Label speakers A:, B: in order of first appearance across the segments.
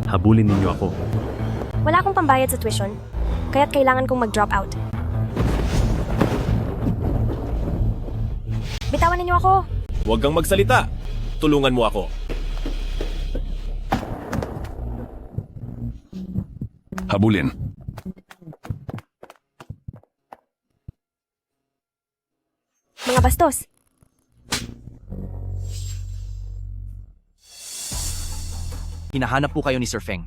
A: Habulin ninyo ako.
B: Wala akong pambayad sa tuition, kaya't kailangan kong mag-drop out. Bitawan ninyo ako!
C: Huwag kang magsalita. Tulungan mo ako.
D: Habulin.
B: Mga bastos!
E: Hinahanap po kayo ni Sir Feng.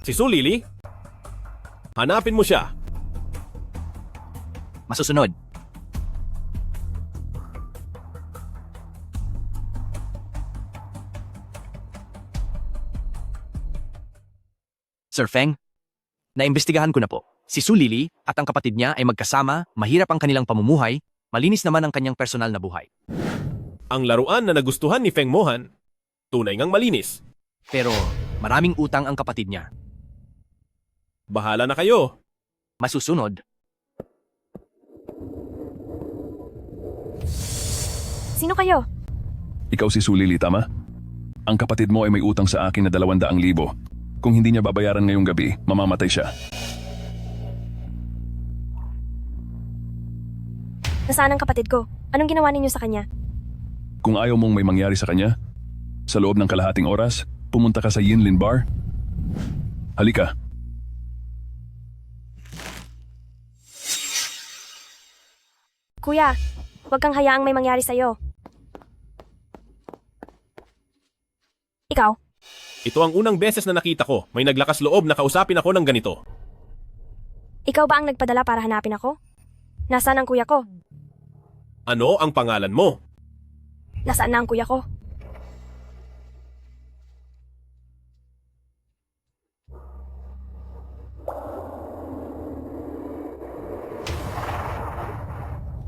C: Si Su Lily? Hanapin mo siya.
E: Masusunod. Sir Feng, naimbestigahan ko na po. Si Su Lily at ang kapatid niya ay magkasama, mahirap ang kanilang pamumuhay, malinis naman ang kanyang personal na buhay.
C: Ang laruan na nagustuhan ni Feng Mohan, tunay ngang malinis.
E: Pero maraming utang ang kapatid niya.
C: Bahala na kayo.
E: Masusunod.
B: Sino kayo?
D: Ikaw si Sulili, tama? Ang kapatid mo ay may utang sa akin na 200,000. Kung hindi niya babayaran ngayong gabi, mamamatay siya.
B: Nasaan ang kapatid ko? Anong ginawa ninyo sa kanya?
D: Kung ayaw mong may mangyari sa kanya, sa loob ng kalahating oras, pumunta ka sa Yinlin Bar. Halika.
B: Kuya, huwag kang hayaang may mangyari sa'yo. Ikaw?
C: Ito ang unang beses na nakita ko. May naglakas loob na kausapin ako ng ganito.
B: Ikaw ba ang nagpadala para hanapin ako? Nasaan ang kuya ko?
C: Ano ang pangalan mo?
B: Nasaan na ang kuya ko?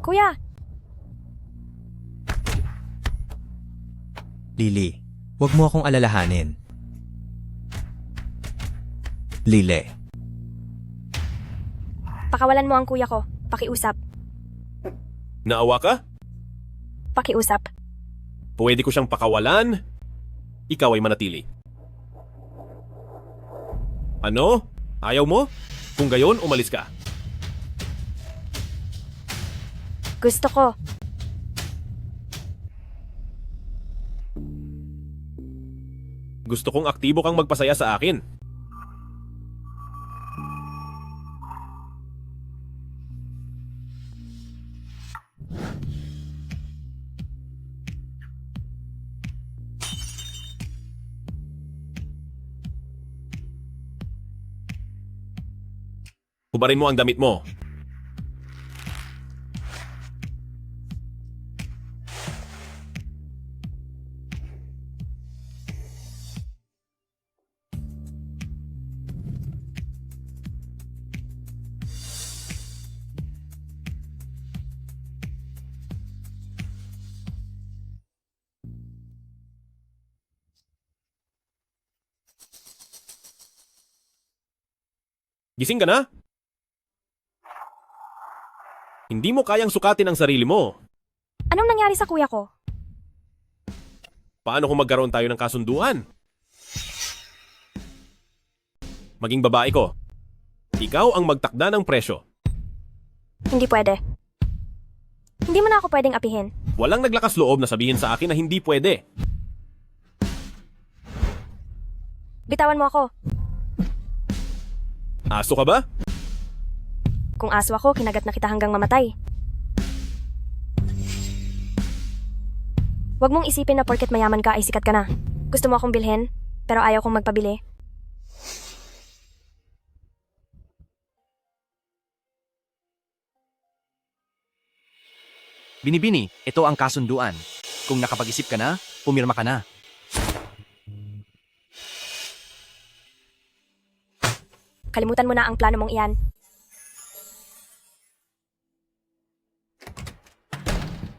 B: Kuya!
F: Lily, huwag mo akong alalahanin. Lily,
B: Pakawalan mo ang kuya ko. Pakiusap.
C: Naawa ka?
B: Pakiusap.
C: Pwede ko siyang pakawalan? Ikaw ay manatili. Ano? Ayaw mo? Kung gayon, umalis ka.
B: Gusto ko.
C: Gusto kong aktibo kang magpasaya sa akin. Hubarin mo ang damit mo. Gising ka na? Hindi mo kayang sukatin ang sarili mo.
B: Anong nangyari sa kuya ko?
C: Paano kung magkaroon tayo ng kasunduan? Maging babae ko. Ikaw ang magtakda ng presyo.
B: Hindi pwede. Hindi mo na ako pwedeng apihin.
C: Walang naglakas loob na sabihin sa akin na hindi pwede.
B: Bitawan mo ako.
C: Aso ka ba?
B: Kung aso ako, kinagat na kita hanggang mamatay. Huwag mong isipin na porket mayaman ka ay sikat ka na. Gusto mo akong bilhin, pero ayaw kong magpabili.
E: Binibini, ito ang kasunduan. Kung nakapag-isip ka na, pumirma ka na.
B: Kalimutan mo na ang plano mong iyan.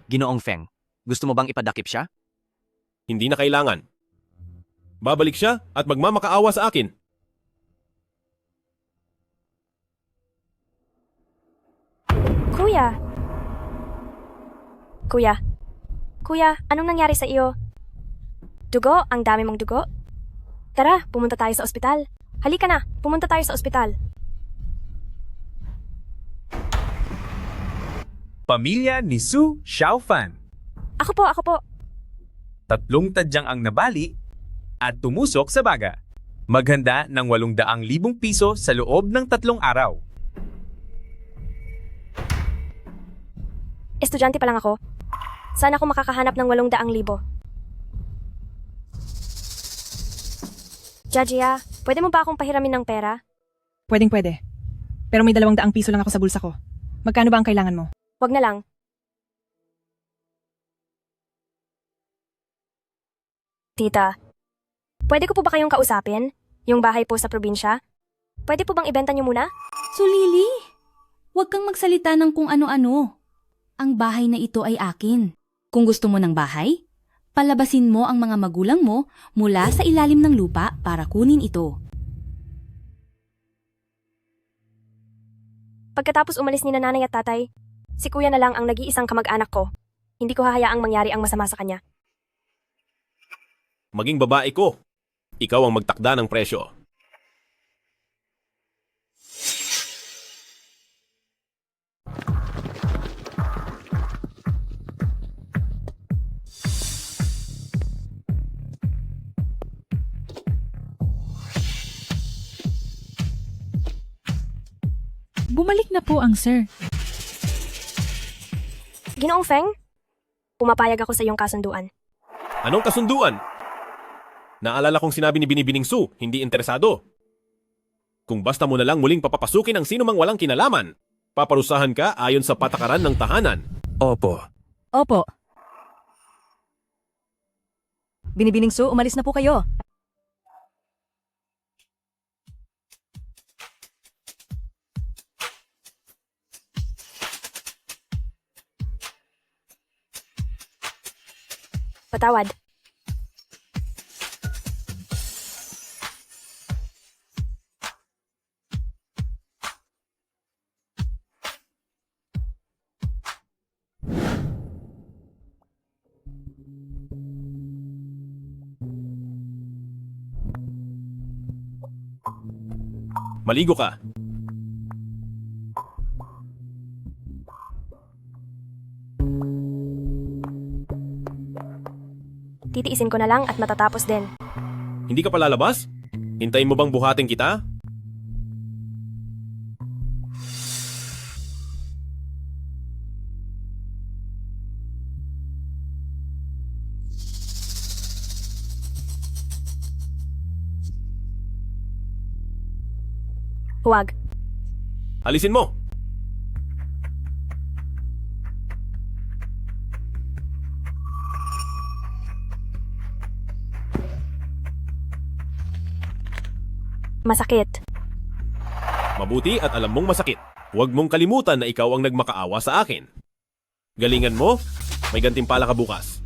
E: Ginoong Feng, gusto mo bang ipadakip siya?
C: Hindi na kailangan. Babalik siya at magmamakaawa sa akin.
B: Kuya, Kuya. Kuya, anong nangyari sa iyo? Dugo? Ang dami mong dugo? Tara, pumunta tayo sa ospital. Halika na, pumunta tayo sa ospital.
A: Pamilya ni Su Xiaofan.
B: Ako po.
A: 3 tadyang ang nabali at tumusok sa baga. Maghanda ng 800,000 piso sa loob ng 3 araw.
B: Estudyante pa lang ako. Sana ako makakahanap ng 800,000. Jajia, pwede mo ba akong pahiramin ng pera?
G: Pwede. Pero may 200 piso lang ako sa bulsa ko. Magkano ba ang kailangan mo?
B: Wag na lang. Tita, pwede ko po ba kayong kausapin? Yung bahay po sa probinsya? Pwede po bang ibenta niyo muna?
H: Sulili, huwag kang magsalita ng kung ano-ano. Ang bahay na ito ay akin. Kung gusto mo ng bahay, palabasin mo ang mga magulang mo mula sa ilalim ng lupa para kunin ito.
B: Pagkatapos umalis ni nanay at tatay, si kuya na lang ang nag-iisang kamag-anak ko. Hindi ko hahayaang mangyari ang masama sa kanya.
C: Maging babae ko. Ikaw ang magtakda ng presyo.
I: Bumalik na po ang sir.
B: Ginoong Feng, pumapayag ako sa iyong kasunduan.
C: Anong kasunduan? Naalala kong sinabi ni Binibining Su, hindi interesado. Kung basta mo na lang muling papapasukin ang sino mang walang kinalaman, paparusahan ka ayon sa patakaran ng tahanan.
D: Opo.
I: Opo.
G: Binibining Su, umalis na po kayo.
B: Patawad.
C: Maligo ka.
B: Titiisin ko na lang at matatapos din.
C: Hindi ka pa lalabas? Hintayin mo bang buhatin kita?
B: Huwag.
C: Alisin mo!
B: Masakit.
C: Mabuti at alam mong masakit. Huwag mong kalimutan na ikaw ang nagmakaawa sa akin. Galingan mo, may gantimpala ka bukas.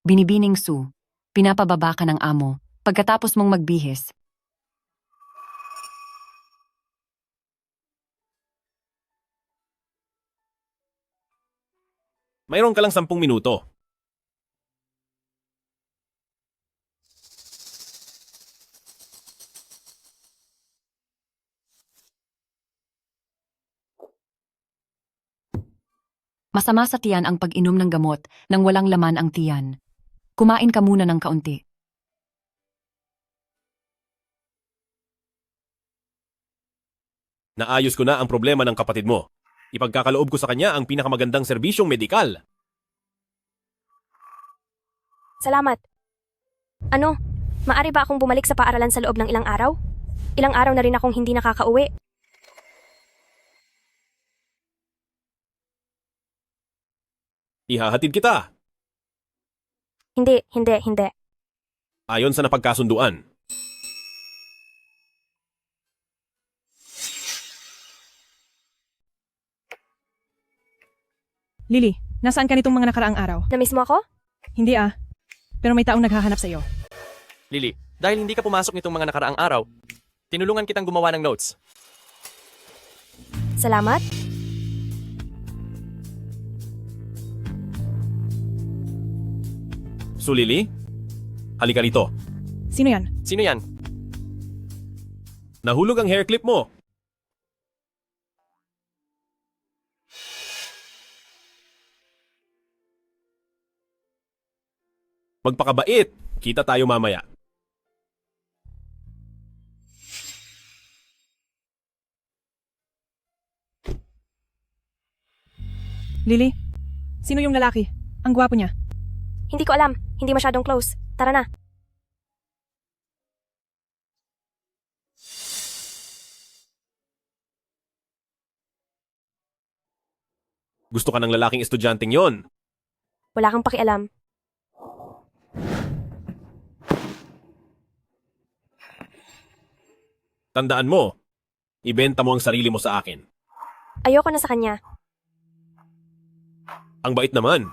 J: Binibining Su, pinapababa ka ng amo pagkatapos mong magbihis.
C: Mayroon ka lang 10 minuto.
J: Masama sa tiyan ang pag-inom ng gamot nang walang laman ang tiyan. Kumain ka muna ng kaunti.
C: Naayos ko na ang problema ng kapatid mo. Ipagkakaloob ko sa kanya ang pinakamagandang serbisyong medikal.
B: Salamat. Ano? Maari ba akong bumalik sa paaralan sa loob ng ilang araw? Ilang araw na rin akong hindi nakakauwi.
C: Ihahatid kita.
B: Hindi.
C: Ayon sa napagkasunduan.
G: Lily, nasaan ka nitong mga nakaraang araw?
B: Namiss mo ako?
G: Hindi Pero may taong naghahanap sa iyo.
E: Lily, Dahil hindi ka pumasok nitong mga nakaraang araw, tinulungan kitang gumawa ng notes.
B: Salamat.
C: Sulili? Halika rito.
G: Sino yan?
E: Sino yan?
C: Nahulog ang hair clip mo. Magpakabait. Kita tayo mamaya.
G: Lily? Sino yung lalaki? Ang gwapo niya.
B: Hindi ko alam. Hindi masyadong close. Tara na.
C: Gusto ka ng lalaking estudyanteng yon.
B: Wala kang pakialam.
C: Tandaan mo, ibenta mo ang sarili mo sa akin.
B: Ayoko na sa kanya.
C: Ang bait naman.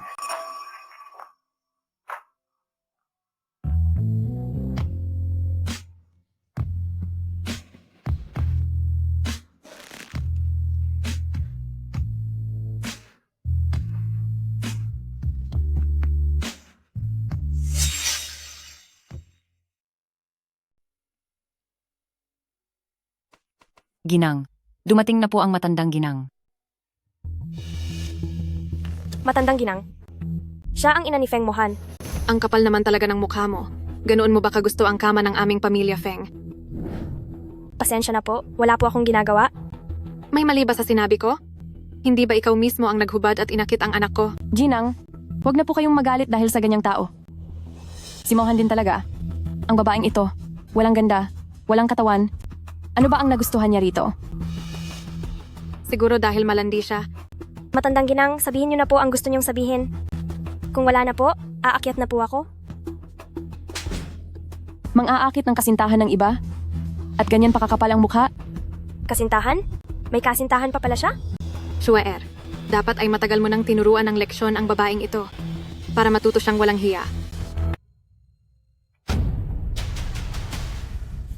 J: Ginang. Dumating na po ang matandang ginang.
B: Matandang ginang. Siya ang ina ni Feng Mohan.
K: Ang kapal naman talaga ng mukha mo. Ganoon mo ba kagusto ang kama ng aming pamilya, Feng?
B: Pasensya na po. Wala po akong ginagawa.
K: May mali ba sa sinabi ko? Hindi ba ikaw mismo ang naghubad at inakit ang anak ko?
J: Ginang, huwag na po kayong magalit dahil sa ganyang tao. Si Mohan din talaga. Ang babaeng ito, walang ganda, walang katawan. Ano ba ang nagustuhan niya rito?
K: Siguro dahil malandi siya.
B: Matandang ginang, sabihin niyo na po ang gusto niyong sabihin. Kung wala na po, aakyat na po ako.
J: Mang-aakit ng kasintahan ng iba? At ganyan pakakapal ang mukha?
B: Kasintahan? May kasintahan pa pala siya?
K: Shuaer, dapat ay matagal mo nang tinuruan ng leksyon ang babaeng ito para matuto siyang walang hiya.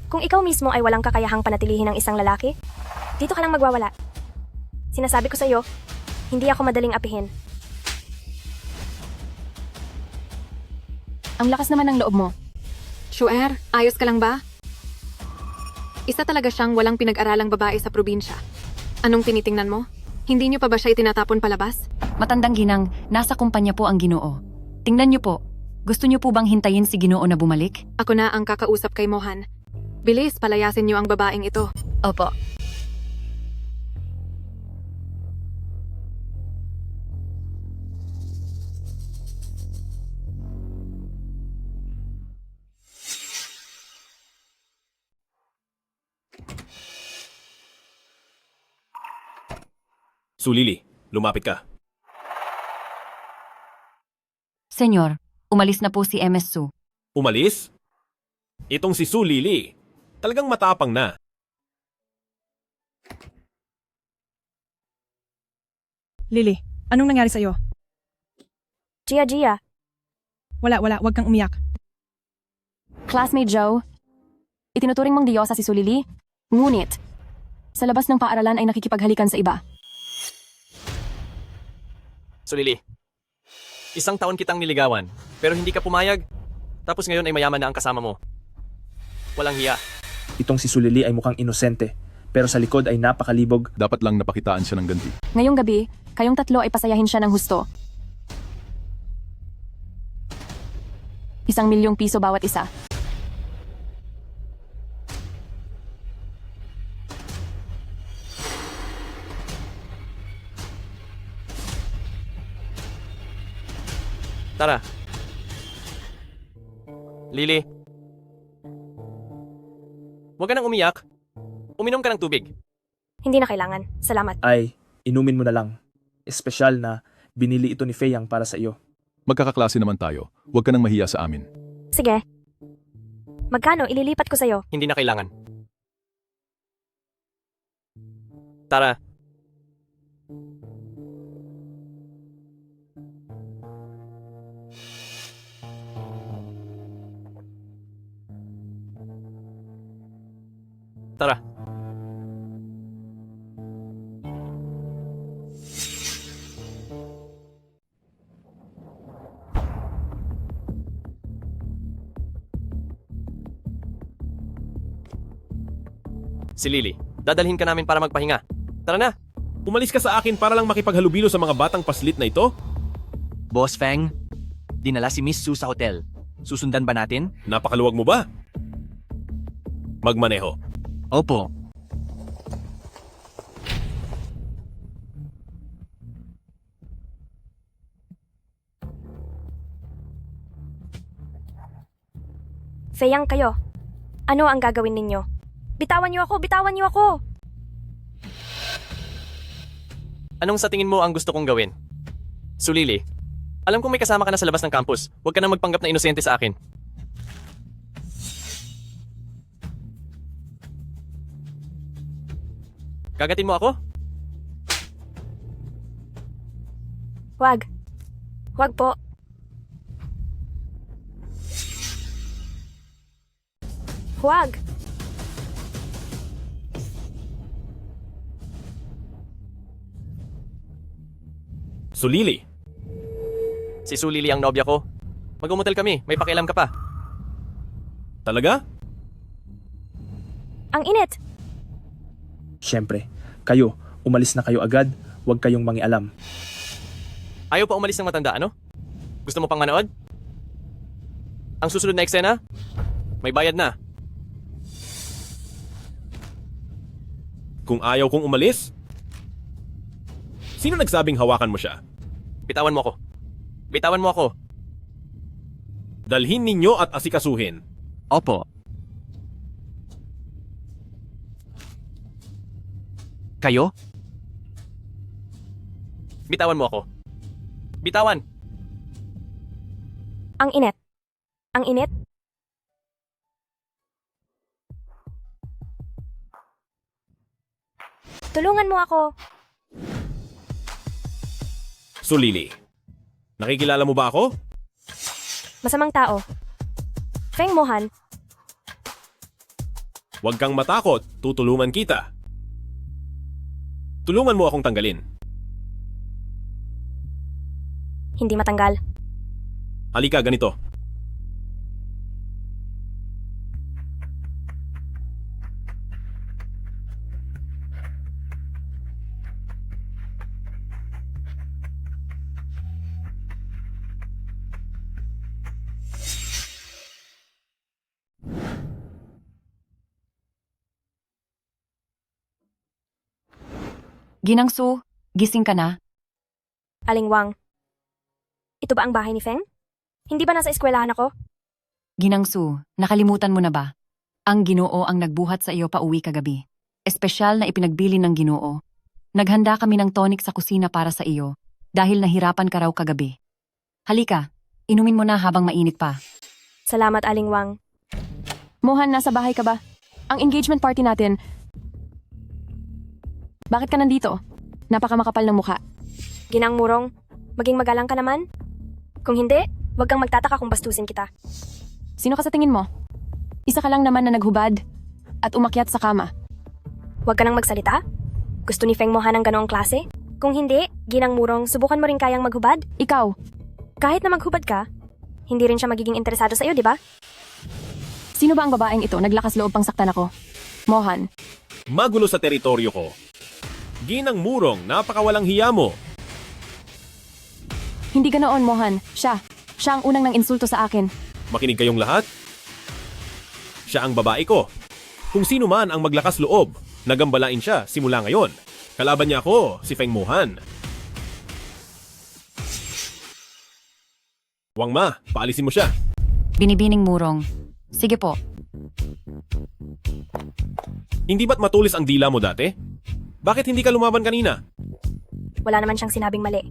B: Kung ikaw mismo ay walang kakayahang panatilihin ng isang lalaki, dito ka lang magwawala. Sinasabi ko sa iyo, hindi ako madaling apihin.
J: Ang lakas naman ng loob mo.
K: Shuaer, ayos ka lang ba? Isa talaga siyang walang pinag-aralang babae sa probinsya. Anong tinitingnan mo? Hindi niyo pa ba siya itinatapon palabas?
J: Matandang ginang, nasa kumpanya po ang Ginoo. Tingnan niyo po, gusto niyo po bang hintayin si Ginoo na bumalik?
K: Ako na ang kakausap kay Mohan. Bilis, palayasin niyo ang babaeng ito.
J: Opo.
C: Sulili, lumapit ka.
J: Senyor, umalis na po si MS Su.
C: Umalis? Itong si Sulili, talagang matapang na.
G: Lily, anong nangyari sa'yo?
B: Gia.
G: Wala, huwag kang umiyak.
J: Classmate Joe, itinuturing mong diyosa si Sulili, ngunit, sa labas ng paaralan ay nakikipaghalikan sa iba.
E: Sulili, isang taon kitang niligawan, pero hindi ka pumayag. Tapos ngayon ay mayaman na ang kasama mo. Walang hiya.
L: Itong si Sulili ay mukhang inosente, pero sa likod ay napakalibog.
D: Dapat lang napakitaan siya ng ganti.
J: Ngayong gabi, kayong tatlo ay pasayahin siya ng husto. 1,000,000 piso bawat isa.
E: Tara. Lily. Huwag ka nang umiyak. Uminom ka ng tubig.
B: Hindi na kailangan. Salamat.
L: Ay, inumin mo na lang. Espesyal na binili ito ni Feyang para sa iyo.
D: Magkakaklase naman tayo. Huwag ka nang mahiya sa amin.
B: Sige. Magkano ililipat ko sa'yo?
E: Hindi na kailangan. Tara. Tara. Si Lily, dadalhin ka namin para magpahinga. Tara na.
C: Umalis ka sa akin para lang makipaghalubilo sa mga batang paslit na ito?
E: Boss Feng, dinala si Miss Su sa hotel. Susundan ba natin?
C: Napakaluwag mo ba? Magmaneho.
E: Opo.
B: Feyang kayo. Ano ang gagawin ninyo? Bitawan niyo ako! Bitawan niyo ako!
E: Anong sa tingin mo ang gusto kong gawin? Sulili, alam kong may kasama ka na sa labas ng campus. Huwag ka nang magpanggap na inosente sa akin. Kagatin mo ako?
B: Huwag. Huwag po. Huwag.
C: Sulili.
E: Si Sulili ang nobya ko. Mag-umutel kami, may pakialam ka pa.
C: Talaga?
B: Ang init.
L: Siyempre, kayo, umalis na kayo agad, huwag kayong mangialam.
E: Ayaw pa umalis ng matanda, ano? Gusto mo pang manood? Ang susunod na eksena? May bayad na.
C: Kung ayaw kong umalis? Sino nagsabing hawakan mo siya?
E: Bitawan mo ako. Bitawan mo ako.
C: Dalhin ninyo at asikasuhin.
E: Opo. Kayo? Bitawan mo ako. Bitawan!
B: Ang init. Ang init. Tulungan mo ako.
C: Sulili. Nakikilala mo ba ako?
B: Masamang tao. Feng Mohan,
C: Huwag kang matakot, tutulungan kita. Tulungan mo akong tanggalin.
B: hindi matanggal.
C: Halika, ganito.
J: Ginangsu, gising ka na?
B: Aling Wang, ito ba ang bahay ni Feng? Hindi ba nasa eskwelahan ako?
J: Ginangsu, nakalimutan mo na ba? Ang Ginoo ang nagbuhat sa iyo pauwi kagabi. Espesyal na ipinagbili ng Ginoo. Naghanda kami ng tonic sa kusina para sa iyo dahil nahirapan ka raw kagabi. Halika, inumin mo na habang mainit pa.
B: Salamat, Aling Wang.
J: Mohan, nasa bahay ka ba? Ang engagement party natin. Bakit ka nandito? Napakamakapal ng mukha.
B: Ginang Murong, maging magalang ka naman. Kung hindi, wag kang magtataka kung bastusin kita.
J: Sino ka sa tingin mo? Isa ka lang naman na naghubad at umakyat sa kama.
B: Wag ka nang magsalita? Gusto ni Feng Mohan ng ganoong klase? Kung hindi, Ginang Murong, subukan mo rin kayang maghubad?
J: Ikaw,
B: Kahit na maghubad ka, hindi rin siya magiging interesado sa iyo, di ba?
J: sino ba ang babaeng ito? Naglakas loob pang saktan ako. Mohan,
C: Magulo sa teritoryo ko. Ginang Murong, napakawalang hiya mo.
J: hindi ganoon, Mohan. Siya ang unang nang insulto sa akin.
C: Makinig kayong lahat. Siya ang babae ko. Kung sino man ang maglakas loob, nagambalain siya simula ngayon. Kalaban niya ako, si Feng Mohan. Wang Ma, paalisin mo siya.
J: Binibining Murong. Sige po.
C: Hindi ba't matulis ang dila mo dati? Bakit hindi ka lumaban kanina?
B: Wala naman siyang sinabing mali.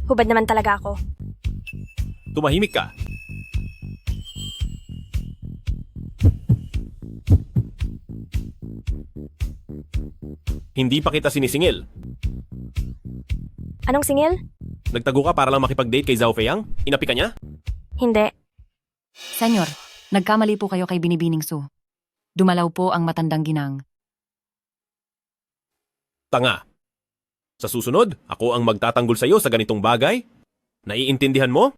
B: Hubad naman talaga ako.
C: Tumahimik ka. Hindi pa kita sinisingil.
B: Anong singil?
C: Nagtago ka para lang makipag-date kay Zhao Feiyang? Inapi ka niya?
B: Hindi.
J: Senyor, nagkamali po kayo kay Binibining Su. Dumalaw po ang matandang ginang.
C: Tanga. Sa susunod, ako ang magtatanggol sa iyo sa ganitong bagay? Naiintindihan mo?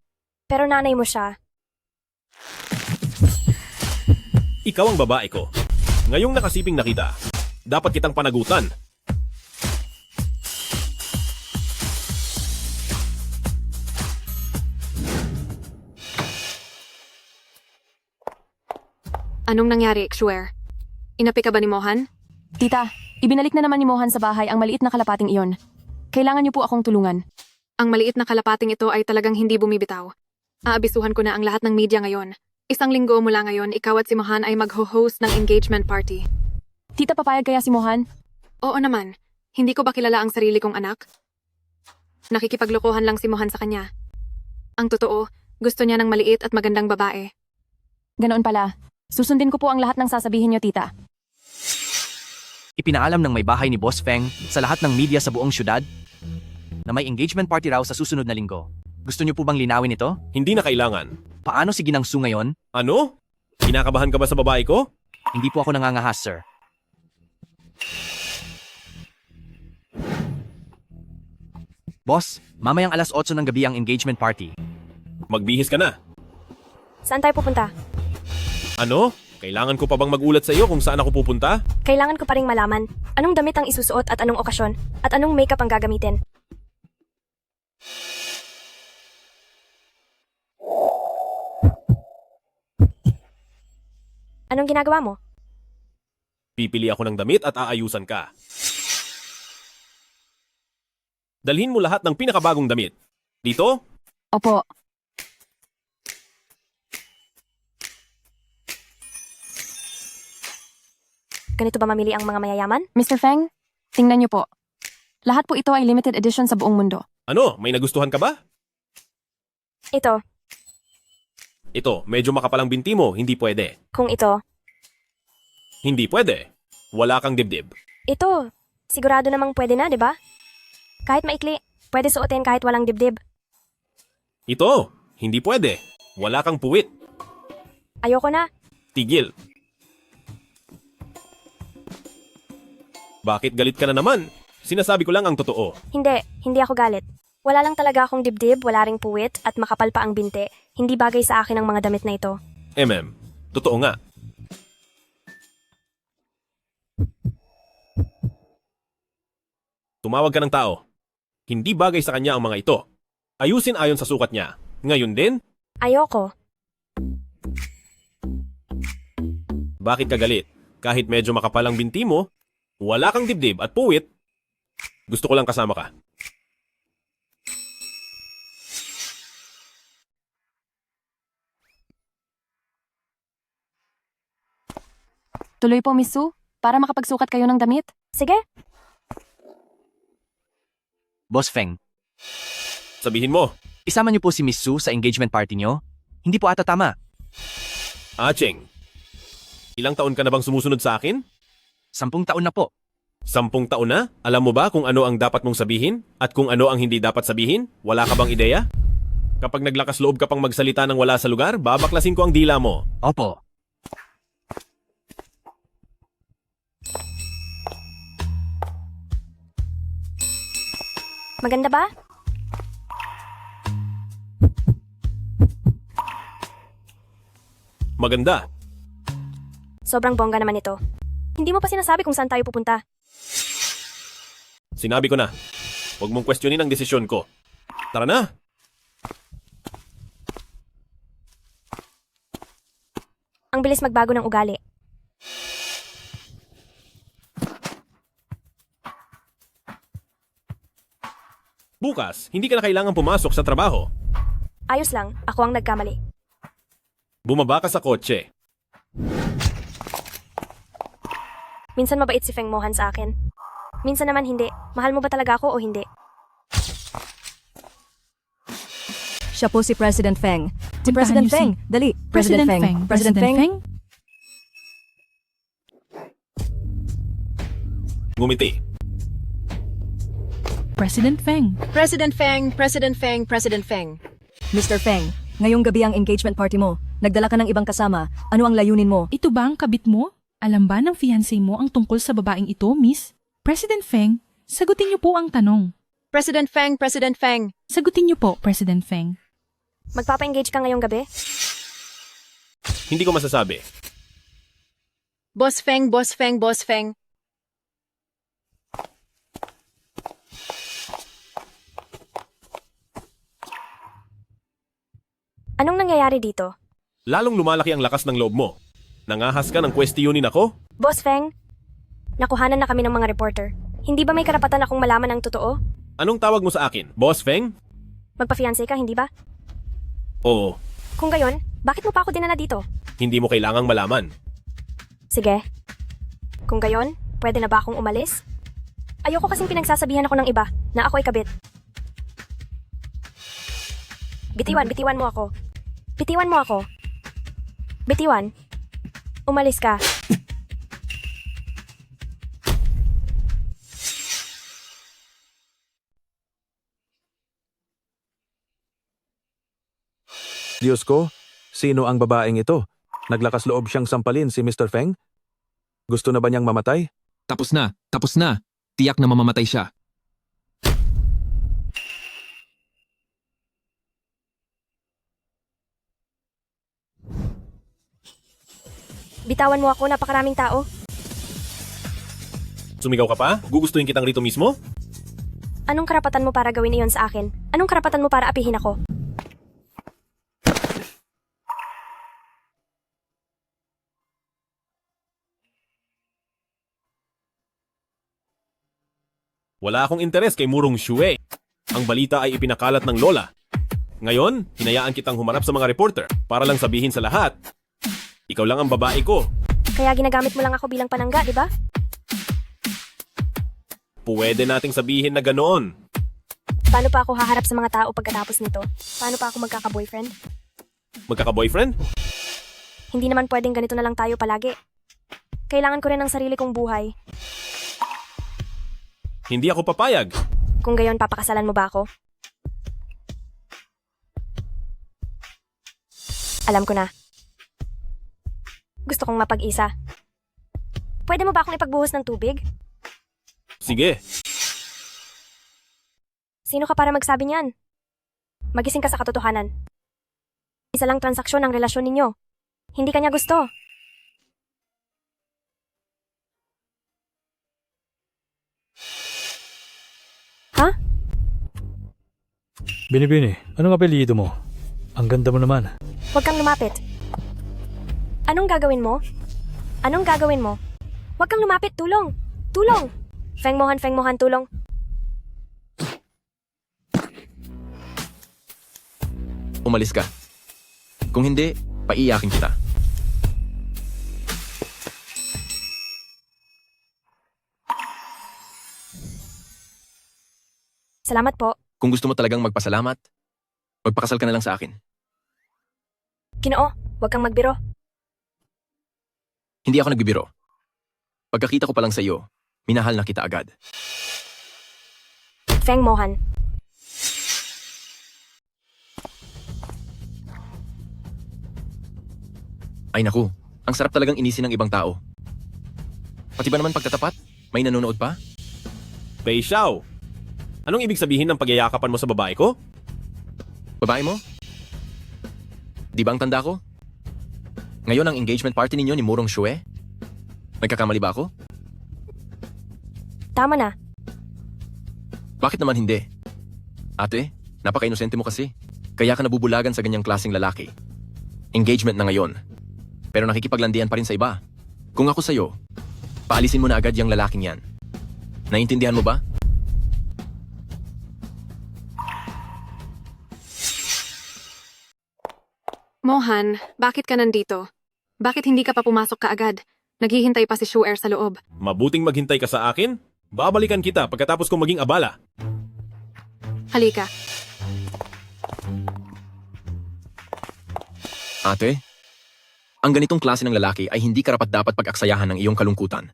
B: Pero nanay mo siya.
C: Ikaw ang babae ko. Ngayong nakasiping nakita, dapat kitang panagutan.
K: Anong nangyari, Xuer? Inapi ka ba ni Mohan?
B: Tita, ibinalik na naman ni Mohan sa bahay ang maliit na kalapating iyon. Kailangan niyo po akong tulungan.
K: Ang maliit na kalapating ito ay talagang hindi bumibitaw. Aabisuhan ko na ang lahat ng media ngayon. 1 linggo mula ngayon, ikaw at si Mohan ay magho-host ng engagement party.
B: Tita, papayag kaya si Mohan?
K: Oo naman. Hindi ko ba kilala ang sarili kong anak? Nakikipaglokohan lang si Mohan sa kanya. Ang totoo, gusto niya ng maliit at magandang babae.
B: Ganoon pala. Susundin ko po ang lahat ng sasabihin niyo, tita.
E: Ipinaalam ng may bahay ni Boss Feng sa lahat ng media sa buong syudad na may engagement party raw sa susunod na linggo. Gusto niyo po bang linawin ito?
C: Hindi na kailangan.
E: Paano si Ginang Su ngayon?
C: Ano? Kinakabahan ka ba sa babae ko?
E: Hindi po ako nangangahas, sir. Boss, mamayang alas 8 ng gabi ang engagement party.
C: Magbihis ka na.
B: Saan tayo pupunta?
C: Ano? Kailangan ko pa bang magulat sa iyo kung saan ako pupunta?
B: Kailangan ko pa ring malaman anong damit ang isusuot at anong okasyon at anong makeup ang gagamitin. Anong ginagawa mo?
C: Pipili ako ng damit at aayusan ka. Dalhin mo lahat ng pinakabagong damit. Dito?
B: Opo. Ganito ba mamili ang mga mayayaman? Mr. Feng, tingnan niyo po. Lahat po ito ay limited edition sa buong mundo.
C: Ano? May nagustuhan ka ba?
B: Ito,
C: Ito, medyo makapalang binti mo, hindi pwede.
B: kung ito.
C: Hindi pwede. Wala kang dibdib.
B: Ito, sigurado namang pwede na, di ba? Kahit maikli, pwede suotin kahit walang dibdib.
C: Ito, hindi pwede. Wala kang puwit.
B: Ayoko na.
C: Tigil. Bakit galit ka na naman? Sinasabi ko lang ang totoo.
B: Hindi ako galit. Wala lang talaga akong dibdib, wala ring puwit, at makapal pa ang binte. Hindi bagay sa akin ang mga damit na ito.
C: Totoo nga. Tumawag ka ng tao. Hindi bagay sa kanya ang mga ito. Ayusin ayon sa sukat niya. Ngayon din,
B: Ayoko.
C: bakit ka galit? Kahit medyo makapal ang binti mo, wala kang dibdib at puwit, gusto ko lang kasama ka.
B: Tuloy po, Miss Su, para makapagsukat kayo ng damit. Sige.
E: Boss Feng,
C: Sabihin mo,
E: isama niyo po si Miss Su sa engagement party niyo? Hindi po ata tama.
C: Cheng, ilang taon ka na bang sumusunod sa akin?
E: 10 taon na po.
C: 10 taon na? Alam mo ba kung ano ang dapat mong sabihin? At kung ano ang hindi dapat sabihin? Wala ka bang ideya? Kapag naglakas loob ka pang magsalita ng wala sa lugar, babaklasin ko ang dila mo.
E: Opo.
B: Maganda ba?
C: Maganda.
B: Sobrang bongga naman ito. Hindi mo pa sinasabi kung saan tayo pupunta.
C: Sinabi ko na. Huwag mong questionin ang desisyon ko. Tara na!
B: Ang bilis magbago ng ugali.
C: Bukas, hindi ka na kailangan pumasok sa trabaho.
B: Ayos lang, ako ang nagkamali.
C: Bumaba ka sa kotse.
B: Minsan mabait si Feng Mohan sa akin. Minsan naman hindi. Mahal mo ba talaga ako o hindi?
I: Siya po si President Feng. Si
G: Puntahan
I: President
G: niyo
I: Feng, dali. President Feng. President Feng.
C: Ngumiti.
G: President Feng.
I: President Feng, President Feng, President Feng. Mr. Feng, ngayong gabi ang engagement party mo. Nagdala ka ng ibang kasama. Ano ang layunin mo?
G: Ito ba ang kabit mo? Alam ba ng fiancé mo ang tungkol sa babaeng ito, Miss? President Feng, sagutin niyo po ang tanong.
I: President Feng, President Feng.
G: Sagutin niyo po, President Feng.
B: Magpapa-engage ka ngayong gabi?
C: Hindi ko masasabi.
I: Boss Feng, Boss Feng, Boss Feng.
B: Anong nangyayari dito?
C: Lalong lumalaki ang lakas ng loob mo. Nangahas ka ng kwestiyonin ako?
B: Boss Feng, nakuhanan na kami ng mga reporter. Hindi ba may karapatan akong malaman ang totoo?
C: Anong tawag mo sa akin? Boss Feng?
B: Magpa-fiancé ka, hindi ba?
C: Oo,
B: Kung gayon, bakit mo pa ako dinala dito?
C: hindi mo kailangang malaman.
B: Sige. Kung gayon, pwede na ba akong umalis? Ayoko kasing pinagsasabihan ako ng iba na ako ay kabit. Bitiwan mo ako. Bitiwan mo ako. Bitiwan. Umalis ka.
M: Diyos ko, sino ang babaeng ito? Naglakas loob siyang sampalin si Mr. Feng? Gusto na ba niyang mamatay?
E: Tapos na, tapos na. Tiyak na mamamatay siya.
B: Bitawan mo ako, napakaraming tao.
C: Sumigaw ka pa? Gugustuhin kitang rito mismo?
B: Anong karapatan mo para gawin iyon sa akin? Anong karapatan mo para apihin ako?
C: Wala akong interes kay Murong Shue. Ang balita ay ipinakalat ng lola. Ngayon, hinayaan kitang humarap sa mga reporter para lang sabihin sa lahat, ikaw lang ang babae ko.
B: Kaya ginagamit mo lang ako bilang panangga, di ba?
C: Pwede nating sabihin na ganoon.
B: Paano pa ako haharap sa mga tao pagkatapos nito? Paano pa ako magkaka-boyfriend?
C: Magkaka-boyfriend?
B: Hindi naman pwedeng ganito na lang tayo palagi. Kailangan ko rin ng sarili kong buhay.
C: Hindi ako papayag.
B: Kung gayon, papakasalan mo ba ako? Alam ko na. Gusto kong mapag-isa. Pwede mo ba akong ipagbuhos ng tubig?
C: Sige.
B: Sino ka para magsabi niyan? Magising ka sa katotohanan. Isa lang transaksyon ang relasyon ninyo. Hindi kanya gusto. Ha?
N: Binibini, anong apelyido mo? Ang ganda mo naman.
B: Huwag kang lumapit. Anong gagawin mo? Anong gagawin mo? Huwag kang lumapit, tulong! Tulong! Feng Mohan, tulong!
E: Umalis ka. Kung hindi, paiyakin kita.
B: Salamat po.
E: Kung gusto mo talagang magpasalamat, magpakasal ka na lang sa akin.
B: Ginoo, huwag kang magbiro.
E: Hindi ako nagbibiro. Pagkakita ko pa lang sa iyo, minahal na kita agad.
B: Feng Mohan.
E: Ay naku, ang sarap talagang inisin ng ibang tao. Pati ba naman pagtatapat? May nanonood pa?
C: Pei Xiao, anong ibig sabihin ng pagyayakapan mo sa babae ko?
E: Babae mo? Di ba ang tanda ko? Ngayon ang engagement party ninyo ni Murong Shue? Nagkakamali ba ako?
B: Tama na.
E: Bakit naman hindi? Ate, napaka-inosente mo kasi. Kaya ka nabubulagan sa ganyang klaseng lalaki. Engagement na ngayon. Pero nakikipaglandian pa rin sa iba. Kung ako sa'yo, paalisin mo na agad yung lalaking yan. Naiintindihan mo ba?
K: Mohan, bakit ka nandito? Bakit hindi ka pa pumasok kaagad? Naghihintay pa si Shuer sa loob.
C: Mabuting maghintay ka sa akin? Babalikan kita pagkatapos kong maging abala.
K: Halika.
E: Ate, ang ganitong klase ng lalaki ay hindi karapat-dapat pag-aksayahan ng iyong kalungkutan.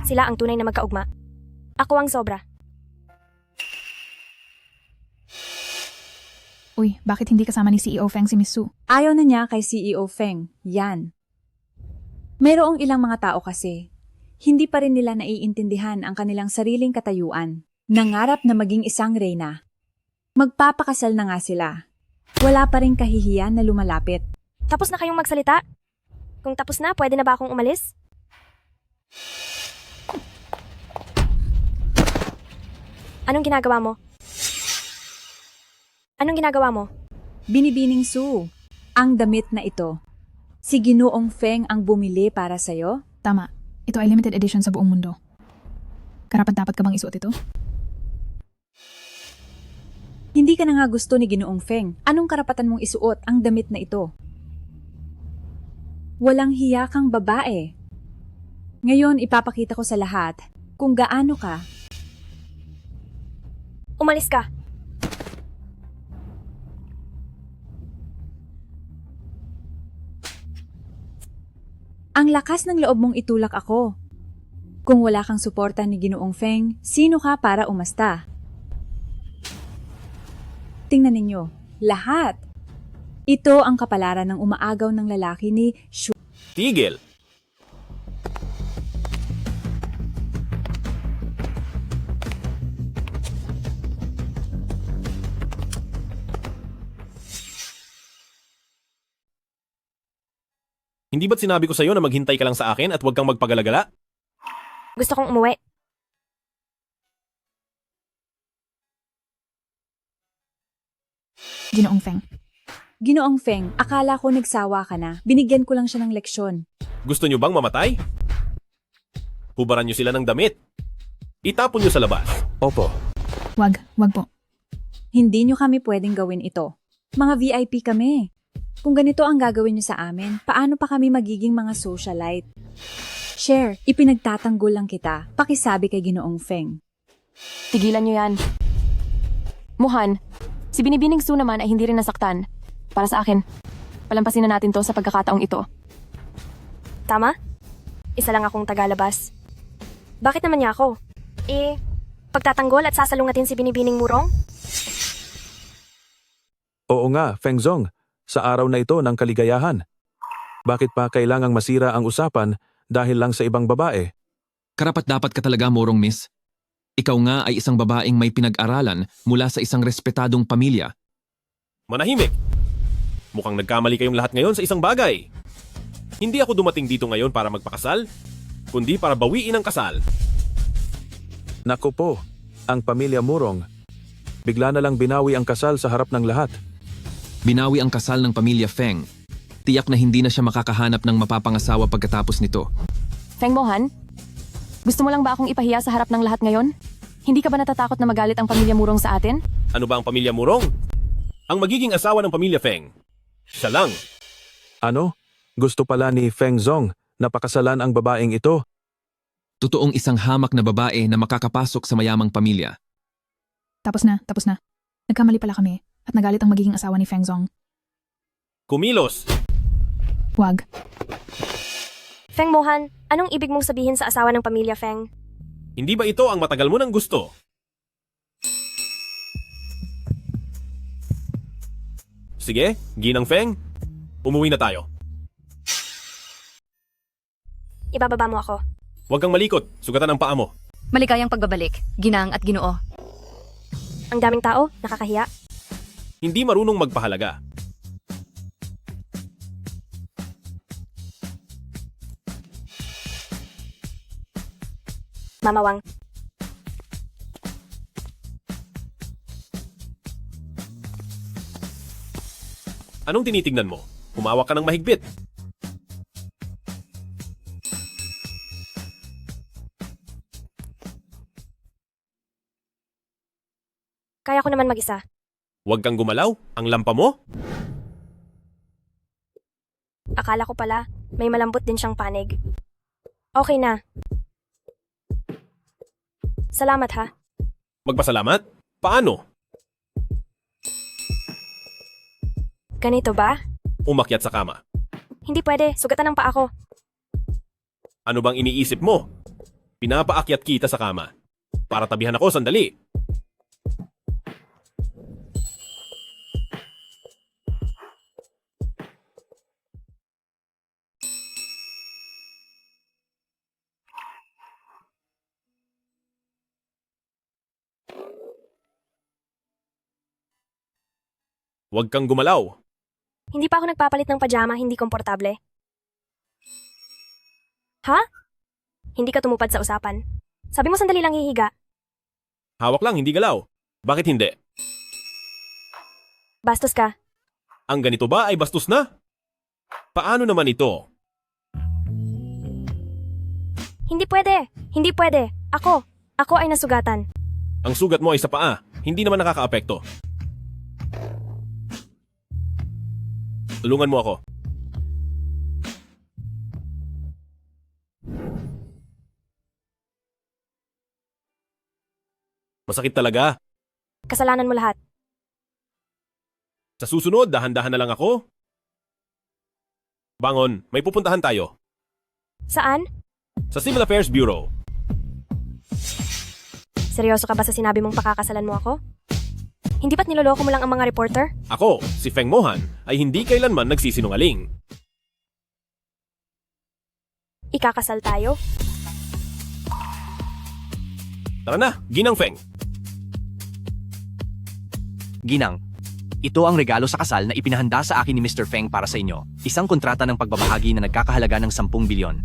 B: Sila ang tunay na magkaugma. Ako ang sobra.
O: Uy, bakit hindi kasama ni CEO Feng si Miss Su?
P: Ayaw na niya kay CEO Feng. Yan. Mayroong ilang mga tao kasi, hindi pa rin nila naiintindihan ang kanilang sariling katayuan. Nangarap na maging isang reyna. Magpapakasal na nga sila. Wala pa rin kahihiyan na lumalapit.
B: Tapos na kayong magsalita? Kung tapos na, pwede na ba akong umalis? Anong ginagawa mo? Anong ginagawa mo?
P: Binibining Su, ang damit na ito. Si Ginoong Feng ang bumili para sa'yo?
O: Tama. Ito ay limited edition sa buong mundo. Karapat-dapat ka bang isuot ito?
P: Hindi ka na nga gusto ni Ginoong Feng. Anong karapatan mong isuot ang damit na ito? Walang hiya kang babae. Ngayon, ipapakita ko sa lahat kung gaano ka.
B: Umalis ka.
P: Ang lakas ng loob mong itulak ako. Kung wala kang suporta ni Ginoong Feng, sino ka para umasta? Tingnan ninyo, lahat. Ito ang kapalaran ng umaagaw ng lalaki ni Shu.
C: Tigil! Hindi ba't sinabi ko sa'yo na maghintay ka lang sa akin at huwag kang magpagalagala?
B: Gusto kong umuwi.
O: Ginoong Feng.
P: Ginoong Feng, akala ko nagsawa ka na. Binigyan ko lang siya ng leksyon.
C: Gusto nyo bang mamatay? Hubaran nyo sila ng damit. Itapon nyo sa labas.
M: Opo.
O: Wag po.
P: Hindi nyo kami pwedeng gawin ito. Mga VIP kami. Kung ganito ang gagawin nyo sa amin, paano pa kami magiging mga socialite? Share, ipinagtatanggol lang kita. Pakisabi kay Ginoong Feng.
J: Tigilan niyo yan. Muhan, si Binibining Su naman ay hindi rin nasaktan. Para sa akin, palampasin na natin to sa pagkakataong ito.
B: Tama? Isa lang akong tagalabas. Bakit naman niya ako? Pagtatanggol at sasalungatin si Binibining Murong?
M: Oo nga, Feng Zong. Sa araw na ito ng kaligayahan. Bakit pa kailangang masira ang usapan dahil lang sa ibang babae?
E: Karapat-dapat ka talaga, Morong Miss. Ikaw nga ay isang babaeng may pinag-aralan mula sa isang respetadong pamilya.
C: Manahimik! Mukhang nagkamali kayong lahat ngayon sa isang bagay. Hindi ako dumating dito ngayon para magpakasal, kundi para bawiin ang kasal.
M: Naku po, ang pamilya Murong. Bigla na lang binawi ang kasal sa harap ng lahat.
E: Binawi ang kasal ng pamilya Feng. Tiyak na hindi na siya makakahanap ng mapapangasawa pagkatapos nito.
J: Feng Mohan, gusto mo lang ba akong ipahiya sa harap ng lahat ngayon? Hindi ka ba natatakot na magalit ang pamilya Murong sa atin?
C: Ano ba ang pamilya Murong? Ang magiging asawa ng pamilya Feng. Siya lang.
M: Ano? Gusto pala ni Feng Zong na pakasalan ang babaeng ito?
E: Totoong isang hamak na babae na makakapasok sa mayamang pamilya.
O: Tapos na. Nagkamali pala kami at nagalit ang magiging asawa ni Feng Zong.
C: Kumilos!
O: Wag.
B: Feng Mohan, anong ibig mong sabihin sa asawa ng pamilya Feng?
C: Hindi ba ito ang matagal mo ng gusto? Sige, Ginang Feng, umuwi na tayo.
B: Ibababa mo ako.
C: Huwag kang malikot, sugatan ang paa mo.
K: Maligayang pagbabalik, Ginang at Ginoo.
B: Ang daming tao, nakakahiya.
C: Hindi marunong magpahalaga.
B: Mamawang.
C: Anong tinitingnan mo? Humawak ka ng mahigpit.
B: Kaya ko naman mag-isa.
C: Huwag kang gumalaw, ang lampa mo.
B: Akala ko pala, may malambot din siyang panig. Okay na. Salamat ha.
C: Magpasalamat? Paano?
B: Ganito ba?
C: Umakyat sa kama.
B: Hindi pwede, sugatan ng paa ko.
C: Ano bang iniisip mo? Pinapaakyat kita sa kama. Para tabihan ako sandali. Huwag kang gumalaw.
B: Hindi pa ako nagpapalit ng pajama, hindi komportable. Ha? Hindi ka tumupad sa usapan. Sabi mo sandali lang hihiga.
C: Hawak lang, hindi galaw. Bakit hindi?
B: Bastos ka.
C: Ang ganito ba ay bastos na? Paano naman ito?
B: Hindi pwede. Hindi pwede. Ako ay nasugatan.
C: Ang sugat mo ay sa paa. Hindi naman nakakaapekto. Tulungan mo ako. Masakit talaga.
B: Kasalanan mo lahat.
C: Sa susunod, dahan-dahan na lang ako. Bangon, may pupuntahan tayo.
B: Saan?
C: Sa Civil Affairs Bureau.
B: Seryoso ka ba sa sinabi mong pakakasalan mo ako? Hindi ba't niloloko mo lang ang mga reporter?
C: Ako, si Feng Mohan, ay hindi kailanman nagsisinungaling.
B: Ikakasal tayo?
C: Tara na, Ginang Feng.
Q: Ginang, ito ang regalo sa kasal na ipinahanda sa akin ni Mr. Feng para sa inyo. Isang kontrata ng pagbabahagi na nagkakahalaga ng 10 bilyon.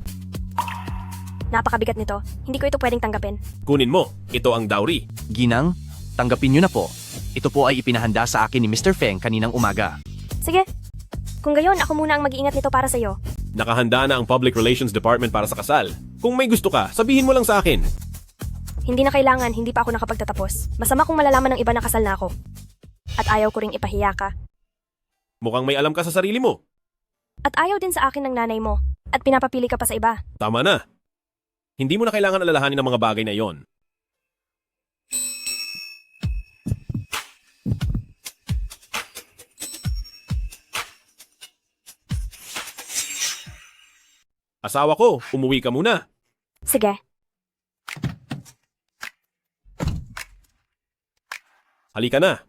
B: Napakabigat nito. Hindi ko ito pwedeng tanggapin.
C: Kunin mo, ito ang dowry.
Q: Ginang, tanggapin nyo na po. Ito po ay ipinahanda sa akin ni Mr. Feng kaninang umaga.
B: Sige. Kung gayon, ako muna ang mag-iingat nito para sa iyo.
C: Nakahanda na ang Public Relations Department para sa kasal. Kung may gusto ka, sabihin mo lang sa akin.
B: Hindi na kailangan, hindi pa ako nakapagtatapos. Masama kung malalaman ng iba na kasal na ako. At ayaw ko ring ipahiya ka.
C: Mukhang may alam ka sa sarili mo.
B: At ayaw din sa akin ng nanay mo. At pinapapili ka pa sa iba.
C: Tama na. Hindi mo na kailangan alalahanin ng mga bagay na iyon. Asawa ko, umuwi ka muna.
B: Sige.
C: Halika na.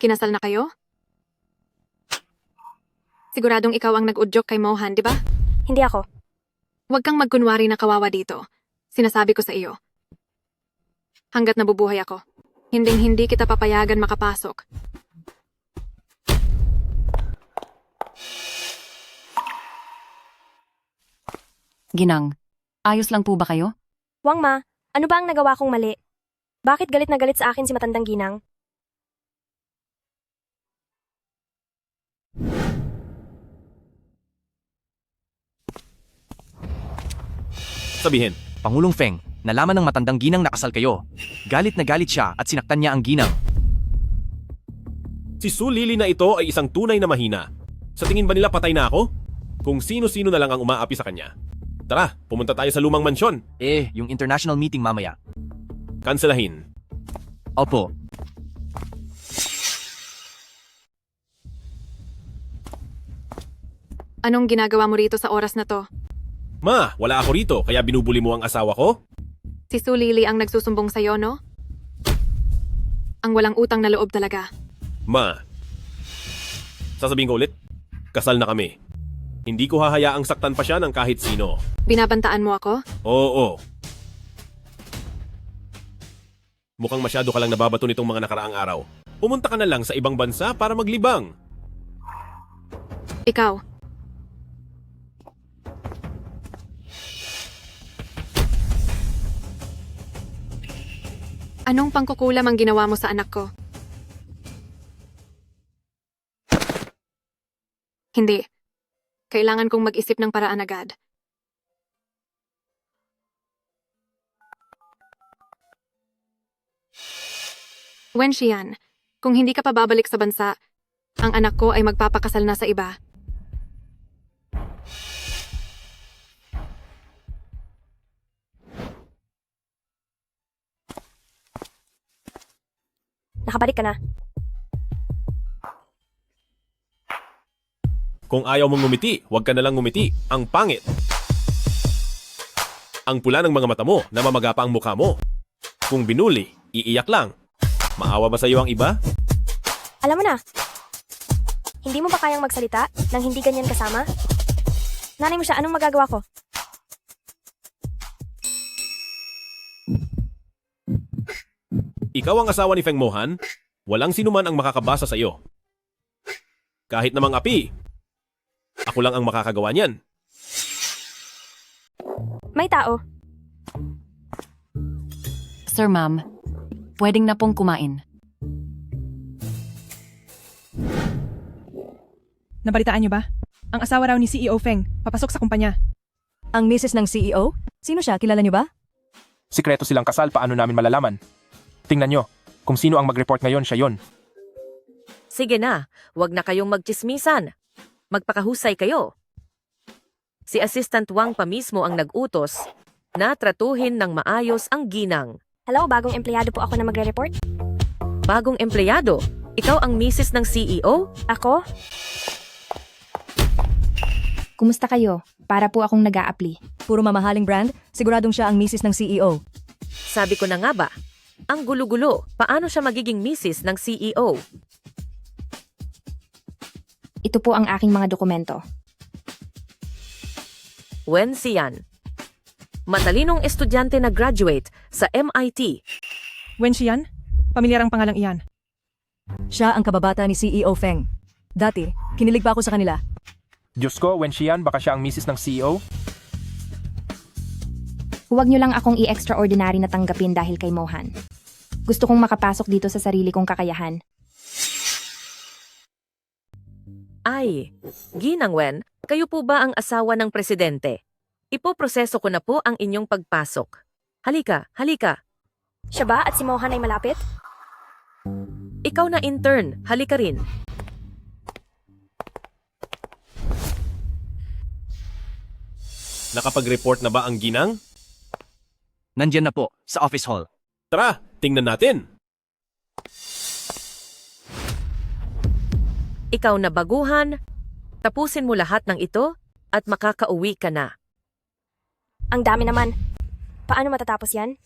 K: Kinasal na kayo? Siguradong ikaw ang nag-udyok kay Mohan, di ba?
B: Hindi ako.
K: Huwag kang magkunwari na kawawa dito. Sinasabi ko sa iyo. Hanggat nabubuhay ako, hinding-hindi kita papayagan makapasok.
J: Ginang, ayos lang po ba kayo?
B: Wang Ma, ano ba ang nagawa kong mali? Bakit galit na galit sa akin si matandang ginang?
C: Sabihin.
Q: Pangulong Feng, nalaman ng matandang ginang nakasal kayo. Galit na galit siya at sinaktan niya ang ginang.
C: Si Su Lili na ito ay isang tunay na mahina. Sa tingin ba nila patay na ako? Kung sino-sino na lang ang umaapi sa kanya. Tara, pumunta tayo sa lumang mansyon.
Q: Yung international meeting mamaya.
C: Kanselahin.
Q: Opo.
K: Anong ginagawa mo rito sa oras na to?
C: Ma, wala ako rito, kaya binubuli mo ang asawa ko?
K: Si Su Lili ang nagsusumbong sa'yo, no? Ang walang utang na loob talaga.
C: Ma, sasabihin ko ulit, kasal na kami. Hindi ko hahayaang saktan pa siya ng kahit sino.
K: Binabantaan mo ako?
C: Oo. Mukhang masyado ka lang nababato nitong mga nakaraang araw. Pumunta ka na lang sa ibang bansa para maglibang.
K: Ikaw. Anong pangkukulam ang ginawa mo sa anak ko? Hindi. Kailangan kong mag-isip ng paraan agad. Wen Xian, kung hindi ka pa babalik sa bansa, ang anak ko ay magpapakasal na sa iba.
B: Nakabalik ka na.
C: Kung ayaw mong ngumiti, huwag ka na lang ngumiti. Ang pangit. Ang pula ng mga mata mo, namamaga pa ang mukha mo. Kung binuli, iiyak lang. Maawa ba sa iyo ang iba?
B: Alam mo na. Hindi mo ba kayang magsalita nang hindi ganyan kasama? Nanay mo siya, anong magagawa ko?
C: ikaw ang asawa ni Feng Mohan, walang sinuman ang makakabasa sa iyo. Kahit namang api, ako lang ang makakagawa niyan.
B: May tao.
J: Sir, ma'am, pwedeng na pong kumain.
I: Nabalitaan niyo ba? Ang asawa raw ni CEO Feng, papasok sa kumpanya.
R: Ang misis ng CEO? Sino siya? Kilala niyo ba?
L: Sikreto silang kasal, paano namin malalaman? Tingnan nyo, kung sino ang mag-report ngayon, siya yon.
S: Sige na, wag na kayong magchismisan. Magpakahusay kayo. Si Assistant Wang pa mismo ang nag-utos na tratuhin ng maayos ang ginang.
B: Hello, bagong empleyado po ako na magre-report.
S: Bagong empleyado? Ikaw ang misis ng CEO?
B: Ako?
T: Kumusta kayo? Para po akong nag-a-apply.
R: Puro mamahaling brand? Siguradong siya ang misis ng CEO.
S: Sabi ko na nga ba? Ang gulo-gulo, paano siya magiging misis ng CEO?
T: Ito po ang aking mga dokumento.
S: Wen Xian. Matalinong estudyante na graduate sa MIT.
I: Wen Xian? Pamilyar ang pangalang iyan.
R: Siya ang kababata ni CEO Feng. Dati, kinilig pa ako sa kanila.
L: Diyos ko, Wen Xian, baka siya ang misis ng CEO?
T: Huwag niyo lang akong i-extraordinary na tanggapin dahil kay Mohan. Gusto kong makapasok dito sa sarili kong kakayahan.
S: Ay, Ginang Wen, kayo po ba ang asawa ng presidente? Ipoproseso ko na po ang inyong pagpasok. Halika, halika.
B: Siya ba at si Mohan ay malapit?
S: Ikaw na intern, halika rin.
C: Nakapag-report na ba ang ginang?
Q: Nandyan na po, sa office hall.
C: Tara, tingnan natin.
S: Ikaw na baguhan, tapusin mo lahat ng ito at makakauwi ka na.
B: Ang dami naman. Paano matatapos yan?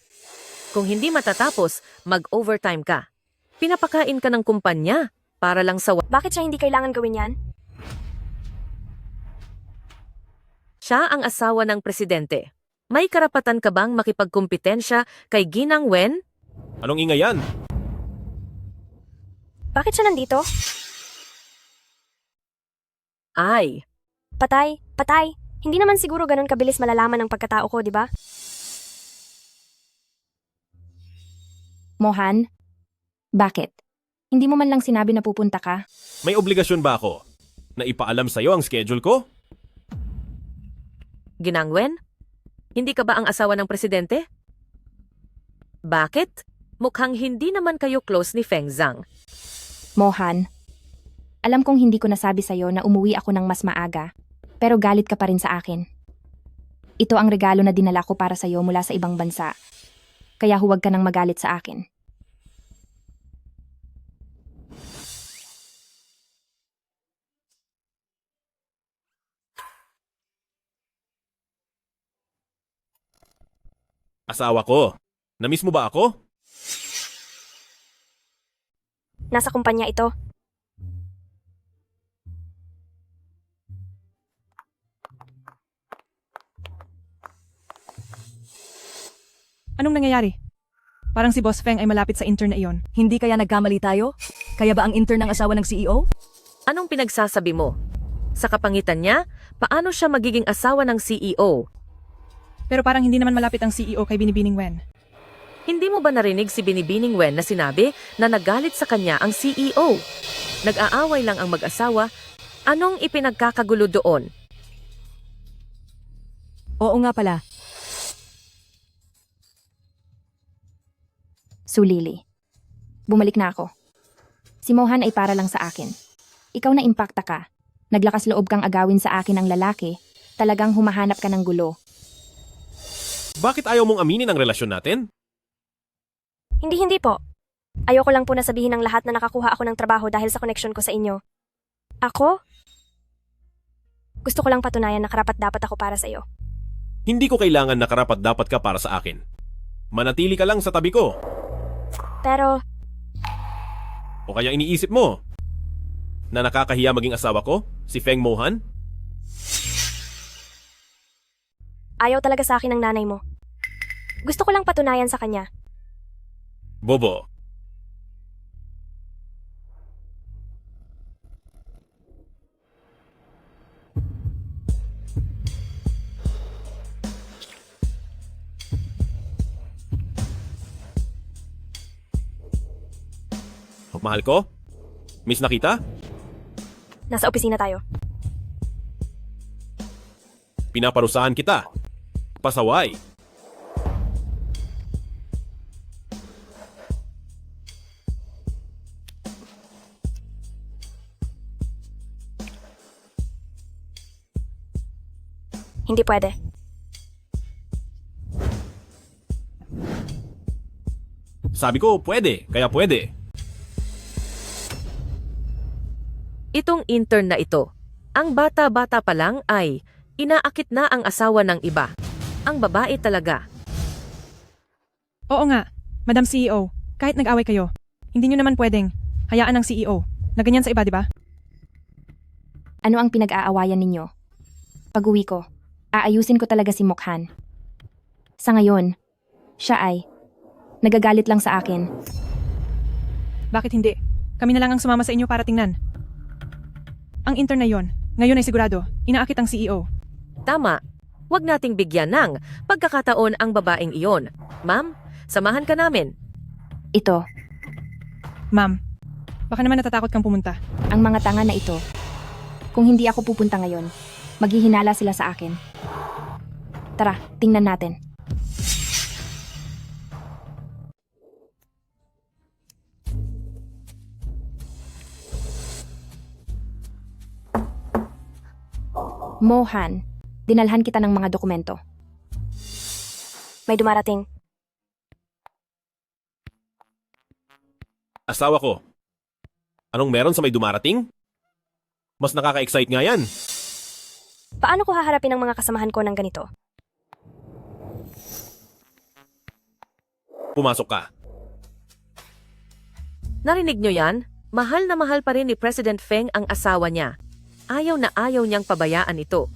S: Kung hindi matatapos, mag-overtime ka. Pinapakain ka ng kumpanya para lang sa...
B: Bakit siya hindi kailangan gawin yan?
S: Siya ang asawa ng presidente. May karapatan ka bang makipagkumpetensya kay Ginang Wen?
C: Anong ingay yan?
B: Bakit siya nandito?
S: Ay.
B: Patay, patay. Hindi naman siguro ganun kabilis malalaman ang pagkatao ko, di ba?
T: Mohan? Bakit? Hindi mo man lang sinabi na pupunta ka?
C: May obligasyon ba ako na ipaalam sa'yo ang schedule ko?
S: Ginang Wen? Hindi ka ba ang asawa ng presidente? Bakit? Mukhang hindi naman kayo close ni Feng Zhang.
T: Mohan, alam kong hindi ko nasabi sa'yo na umuwi ako ng mas maaga, pero galit ka pa rin sa akin. Ito ang regalo na dinala ko para sa'yo mula sa ibang bansa, kaya huwag ka nang magalit sa akin.
C: Asawa ko. Namiss mo ba ako?
B: Nasa kumpanya ito.
I: Anong nangyayari? Parang si Boss Feng ay malapit sa intern na iyon.
R: Hindi kaya nagkamali tayo? Kaya ba ang intern ang asawa ng CEO?
S: Anong pinagsasabi mo? Sa kapangitan niya, paano siya magiging asawa ng CEO?
I: Pero parang hindi naman malapit ang CEO kay Binibining Wen.
S: Hindi mo ba narinig si Binibining Wen na sinabi na nagalit sa kanya ang CEO? Nag-aaway lang ang mag-asawa. Anong ipinagkakagulo doon?
R: Oo nga pala.
T: Sulili. Bumalik na ako. Si Mohan ay para lang sa akin. Ikaw na impakta ka. Naglakas loob kang agawin sa akin ang lalaki. Talagang humahanap ka ng gulo.
C: Bakit ayaw mong aminin ang relasyon natin?
B: Hindi po. Ayoko lang po na sabihin ng lahat na nakakuha ako ng trabaho dahil sa connection ko sa inyo. Ako? Gusto ko lang patunayan na karapat-dapat ako para sa iyo.
C: Hindi ko kailangan na karapat-dapat ka para sa akin. Manatili ka lang sa tabi ko.
B: Pero...
C: O kaya iniisip mo na nakakahiya maging asawa ko, si Feng Mohan?
B: Ayaw talaga sa akin ng nanay mo. Gusto ko lang patunayan sa kanya.
C: Bobo, Mahal ko? Miss Nakita?
B: Nasa opisina tayo.
C: Pinaparusahan kita. Pasaway.
B: Hindi pwede.
C: Sabi ko, pwede. Kaya pwede.
S: Itong intern na ito, ang bata-bata pa lang ay inaakit na ang asawa ng iba. Ang babae talaga.
I: Oo nga, Madam CEO, kahit nag-away kayo, hindi nyo naman pwedeng hayaan ng CEO na ganyan sa iba, di ba?
T: Ano ang pinag-aawayan ninyo? Pag-uwi ko, aayusin ko talaga si Mokhan. Sa ngayon, siya ay nagagalit lang sa akin.
I: Bakit hindi? Kami na lang ang sumama sa inyo para tingnan. Ang intern na yon, ngayon ay sigurado, inaakit ang CEO.
S: Tama. Huwag nating bigyan ng pagkakataon ang babaeng iyon. Ma'am, samahan ka namin.
T: Ito,
I: Ma'am, baka naman natatakot kang pumunta.
T: ang mga tanga na ito. Kung hindi ako pupunta ngayon, maghihinala sila sa akin. Tara, tingnan natin. Mohan, dinalhan kita ng mga dokumento.
B: May dumarating.
C: Asawa ko. Anong meron sa may dumarating? Mas nakaka-excite nga yan.
B: Paano ko haharapin ang mga kasamahan ko ng ganito?
C: Pumasok ka.
S: Narinig nyo yan? Mahal na mahal pa rin ni President Feng ang asawa niya. Ayaw na ayaw niyang pabayaan ito.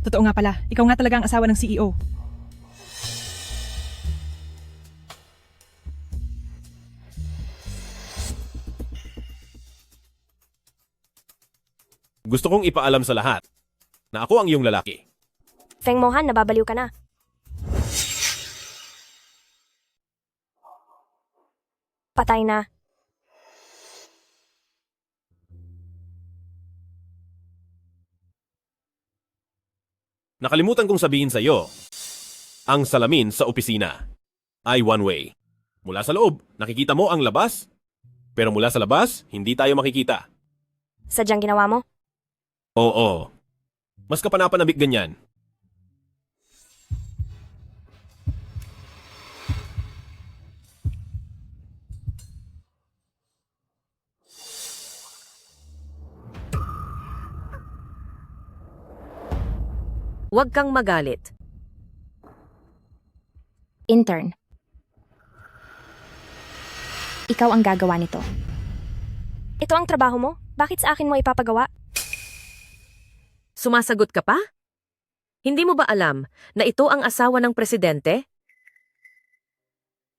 I: Totoo nga pala, ikaw nga talaga ang asawa ng CEO.
C: Gusto kong ipaalam sa lahat na ako ang iyong lalaki.
B: Feng Mohan, nababaliw ka na. Patay na.
C: Nakalimutan kong sabihin sa iyo, ang salamin sa opisina ay one way. Mula sa loob, nakikita mo ang labas. Pero mula sa labas, hindi tayo makikita.
B: Sadyang ginawa mo?
C: Oo. Mas kapanapanabik ganyan.
S: Huwag kang magalit.
T: Intern. Ikaw ang gagawa nito.
B: Ito ang trabaho mo? Bakit sa akin mo ipapagawa?
S: Sumasagot ka pa? Hindi mo ba alam na ito ang asawa ng presidente?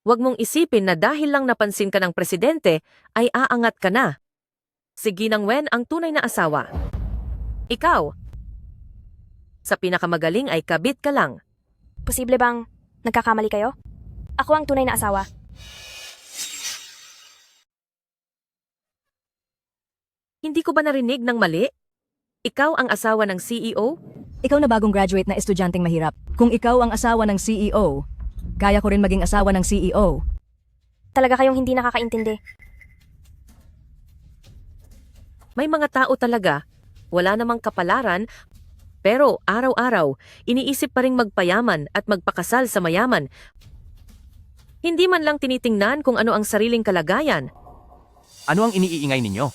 S: Huwag mong isipin na dahil lang napansin ka ng presidente ay aangat ka na. Si Ginang Wen ang tunay na asawa. Ikaw, sa pinakamagaling ay kabit ka lang.
B: Posible bang nagkakamali kayo? Ako ang tunay na asawa.
S: Hindi ko ba narinig ng mali? Ikaw ang asawa ng CEO?
R: Ikaw na bagong graduate na estudyanteng mahirap. Kung ikaw ang asawa ng CEO, kaya ko rin maging asawa ng CEO.
B: Talaga kayong hindi nakakaintindi.
S: May mga tao talaga, wala namang kapalaran, pero araw-araw, iniisip pa ring magpayaman at magpakasal sa mayaman. Hindi man lang tinitingnan kung ano ang sariling kalagayan.
Q: Ano ang iniiingay ninyo?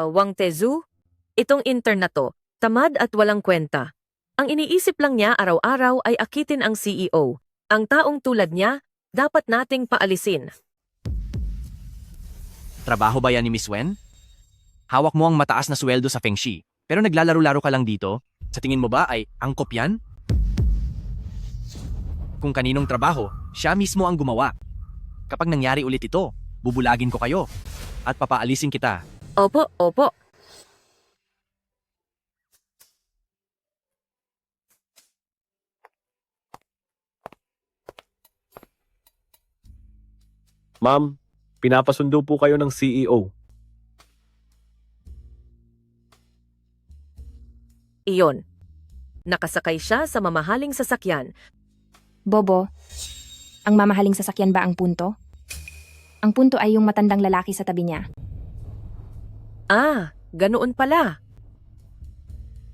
S: Wang Tezu? Itong intern na to, tamad at walang kwenta. Ang iniisip lang niya araw-araw ay akitin ang CEO. Ang taong tulad niya, dapat nating paalisin.
Q: Trabaho ba yan ni Miss Wen? Hawak mo ang mataas na sweldo sa Feng Shi, pero naglalaro-laro ka lang dito? Sa tingin mo ba ay angkop yan? Kung kaninong trabaho, siya mismo ang gumawa. Kapag nangyari ulit ito, bubulagin ko kayo at papaalisin kita.
S: Opo, opo.
C: Ma'am, pinapasundo po kayo ng CEO.
S: Iyon. Nakasakay siya sa mamahaling sasakyan.
T: Bobo, ang mamahaling sasakyan ba ang punto? Ang punto ay yung matandang lalaki sa tabi niya.
S: Ah, ganoon pala.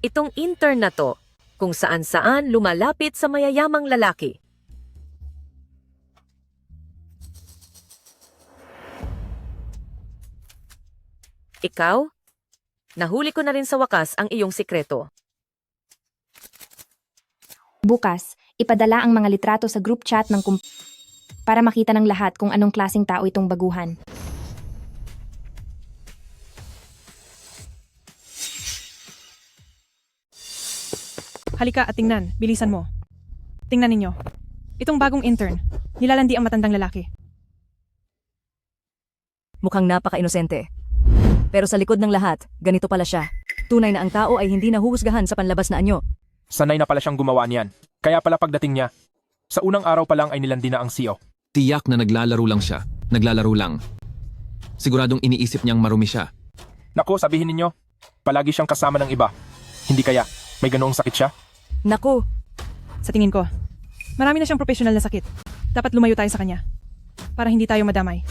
S: Itong intern na to, kung saan-saan lumalapit sa mayayamang lalaki. Ikaw? Nahuli ko na rin sa wakas ang iyong sikreto.
T: Bukas, ipadala ang mga litrato sa group chat ng para makita ng lahat kung anong klaseng tao itong baguhan.
I: Halika at tingnan, bilisan mo. Tingnan ninyo. Itong bagong intern, nilalandi ang matandang lalaki.
R: Mukhang napaka-inosente. Pero sa likod ng lahat, ganito pala siya. Tunay na ang tao ay hindi nahuhusgahan sa panlabas na anyo.
U: Sanay na pala siyang gumawa niyan. Kaya pala pagdating niya, sa unang araw pa lang ay nilandi na ang CEO.
E: Tiyak na naglalaro lang siya. Naglalaro lang. Siguradong iniisip niyang marumi siya.
U: Naku, sabihin ninyo, palagi siyang kasama ng iba. Hindi kaya, may ganoong sakit siya?
I: Naku! Sa tingin ko, marami na siyang professional na sakit. Dapat lumayo tayo sa kanya. Para hindi tayo madamay.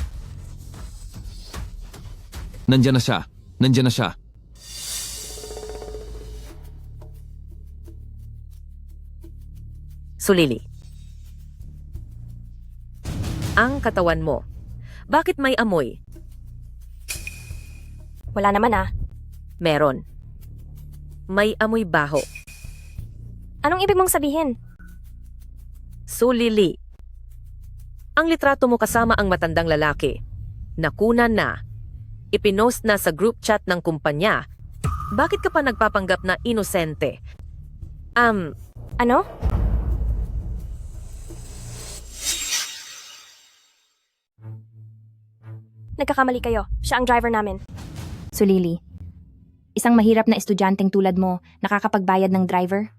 E: Nandyan na siya. Nandyan na siya.
S: Sulili. Ang katawan mo. Bakit may amoy?
B: Wala naman ah.
S: Meron. May amoy baho.
B: Anong ibig mong sabihin?
S: Sulili. Ang litrato mo kasama ang matandang lalaki. Nakunan na. Ipinost na sa group chat ng kumpanya. Bakit ka pa nagpapanggap na inosente?
B: Ano? Nagkakamali kayo. Siya ang driver namin.
T: Sulili, isang mahirap na estudyanteng tulad mo nakakapagbayad ng driver?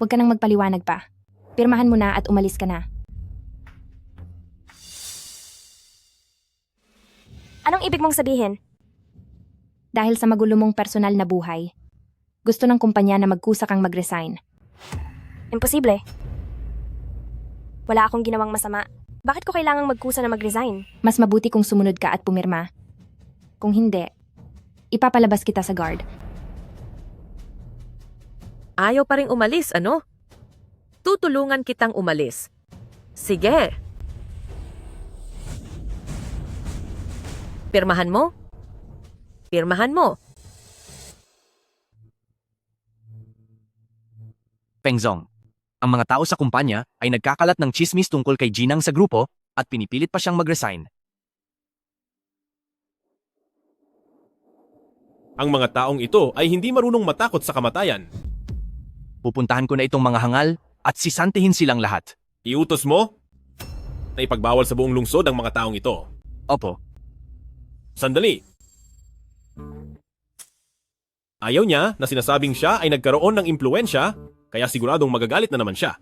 T: Huwag ka nang magpaliwanag pa. Pirmahan mo na at umalis ka na.
B: Anong ibig mong sabihin?
T: Dahil sa magulo mong personal na buhay, gusto ng kumpanya na magkusa kang mag-resign.
B: Imposible. Wala akong ginawang masama. Bakit ko kailangang magkusa na mag-resign?
T: Mas mabuti kung sumunod ka at pumirma. Kung hindi, ipapalabas kita sa guard.
S: Ayaw pa rin umalis, ano? Tutulungan kitang umalis. Sige. Pirmahan mo? Pirmahan mo.
Q: Pengzong, ang mga tao sa kumpanya ay nagkakalat ng chismis tungkol kay Jinang sa grupo at pinipilit pa siyang mag-resign.
C: Ang mga taong ito ay hindi marunong matakot sa kamatayan.
Q: Pupuntahan ko na itong mga hangal at sisantihin silang lahat.
C: Iutos mo na ipagbawal sa buong lungsod ang mga taong ito.
Q: Opo.
C: Sandali. Ayaw niya na sinasabing siya ay nagkaroon ng impluensya, kaya siguradong magagalit na naman siya.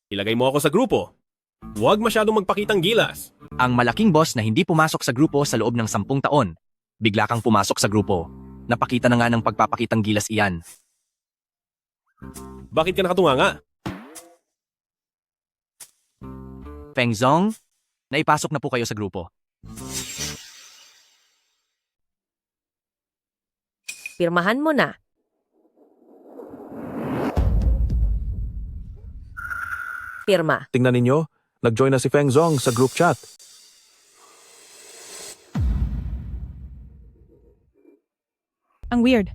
C: Ilagay mo ako sa grupo. Huwag masyadong magpakitang gilas.
Q: Ang malaking boss na hindi pumasok sa grupo sa loob ng 10 taon, bigla kang pumasok sa grupo. Napakita na nga ng pagpapakitang gilas iyan.
C: Bakit ka nakatunganga?
Q: Pengzong, naipasok na po kayo sa grupo.
S: Pirmahan mo na. Pirma.
M: Tingnan ninyo, nag-join na si Feng Zong sa group chat.
I: Ang weird.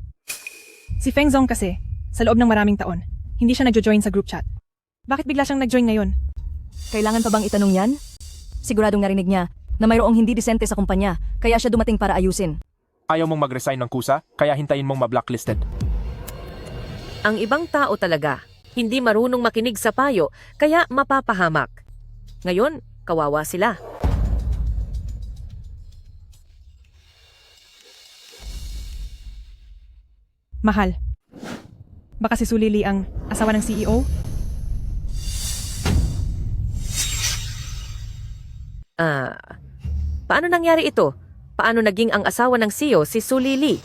I: Si Feng Zong kasi, sa loob ng maraming taon, hindi siya nagjo-join sa group chat. Bakit bigla siyang nag-join ngayon?
R: Kailangan pa bang itanong yan? Siguradong narinig niya na mayroong hindi disente sa kumpanya, kaya siya dumating para ayusin.
U: Ayaw mong mag-resign ng kusa, kaya hintayin mong ma-blacklisted.
S: Ang ibang tao talaga, hindi marunong makinig sa payo, kaya mapapahamak. Ngayon, kawawa sila.
I: Mahal. Baka si Sulili ang asawa ng CEO?
S: Paano nangyari ito? Paano naging ang asawa ng CEO si Su Lili?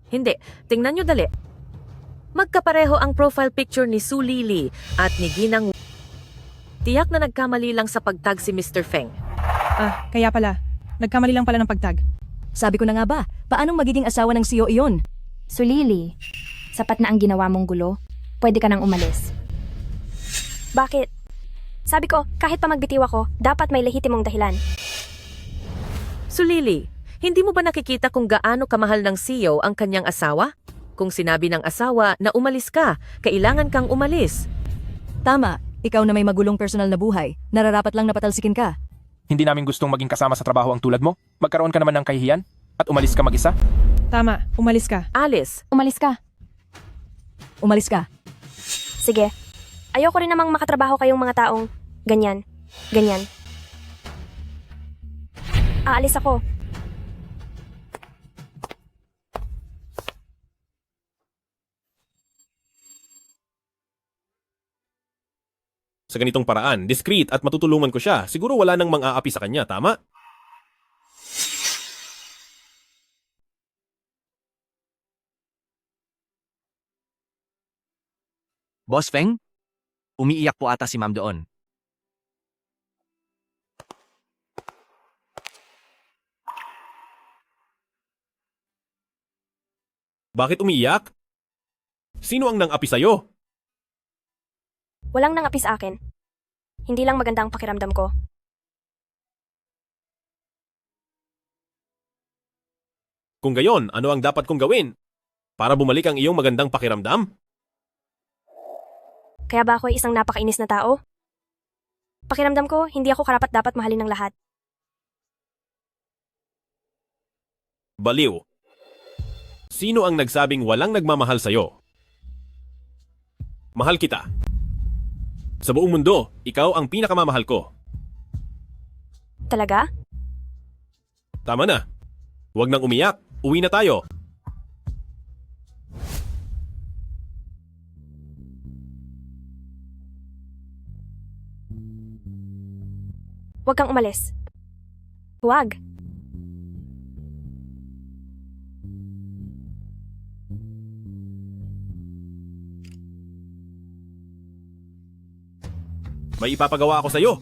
S: Hindi. Tingnan nyo dali. Magkapareho ang profile picture ni Su Lili at ni Ginang. Tiyak na nagkamali lang sa pagtag si Mr. Feng.
I: Kaya pala. Nagkamali lang pala ng pagtag.
R: Sabi ko na nga ba, paanong magiging asawa ng CEO iyon?
T: Sulili, sapat na ang ginawa mong gulo. Pwede ka nang umalis.
B: Bakit? Sabi ko, kahit pa magbitiw ako, dapat may lehitimong dahilan.
S: Sulili, hindi mo ba nakikita kung gaano kamahal ng CEO ang kanyang asawa? Kung sinabi ng asawa na umalis ka, kailangan kang umalis.
R: Tama, ikaw na may magulong personal na buhay, nararapat lang na patalsikin ka.
U: Hindi namin gustong maging kasama sa trabaho ang tulad mo. Magkaroon ka naman ng kahihiyan at umalis ka mag-isa.
I: Tama, umalis ka.
S: Alice.
T: Umalis ka.
R: Umalis ka.
B: Sige. Ayoko rin namang makatrabaho kayong mga taong ganyan. Aalis ako.
C: Sa ganitong paraan, discreet at matutulungan ko siya. Siguro wala nang mang-aapi sa kanya, tama?
Q: Boss Feng? Umiiyak po ata si ma'am doon.
C: Bakit umiiyak? Sino ang nang-api sa'yo?
B: Walang nangapi sa akin. Hindi lang maganda ang pakiramdam ko.
C: Kung gayon, ano ang dapat kong gawin? Para bumalik ang iyong magandang pakiramdam?
B: Kaya ba ako ay isang napakainis na tao? Pakiramdam ko, hindi ako karapat-dapat mahalin ng lahat.
C: Baliw. Sino ang nagsabing walang nagmamahal sa'yo? Mahal kita. Sa buong mundo, ikaw ang pinakamamahal ko.
B: Talaga?
C: Tama na. Huwag nang umiyak. Uwi na tayo.
B: Huwag kang umalis. Huwag.
C: May ipapagawa ako sa'yo.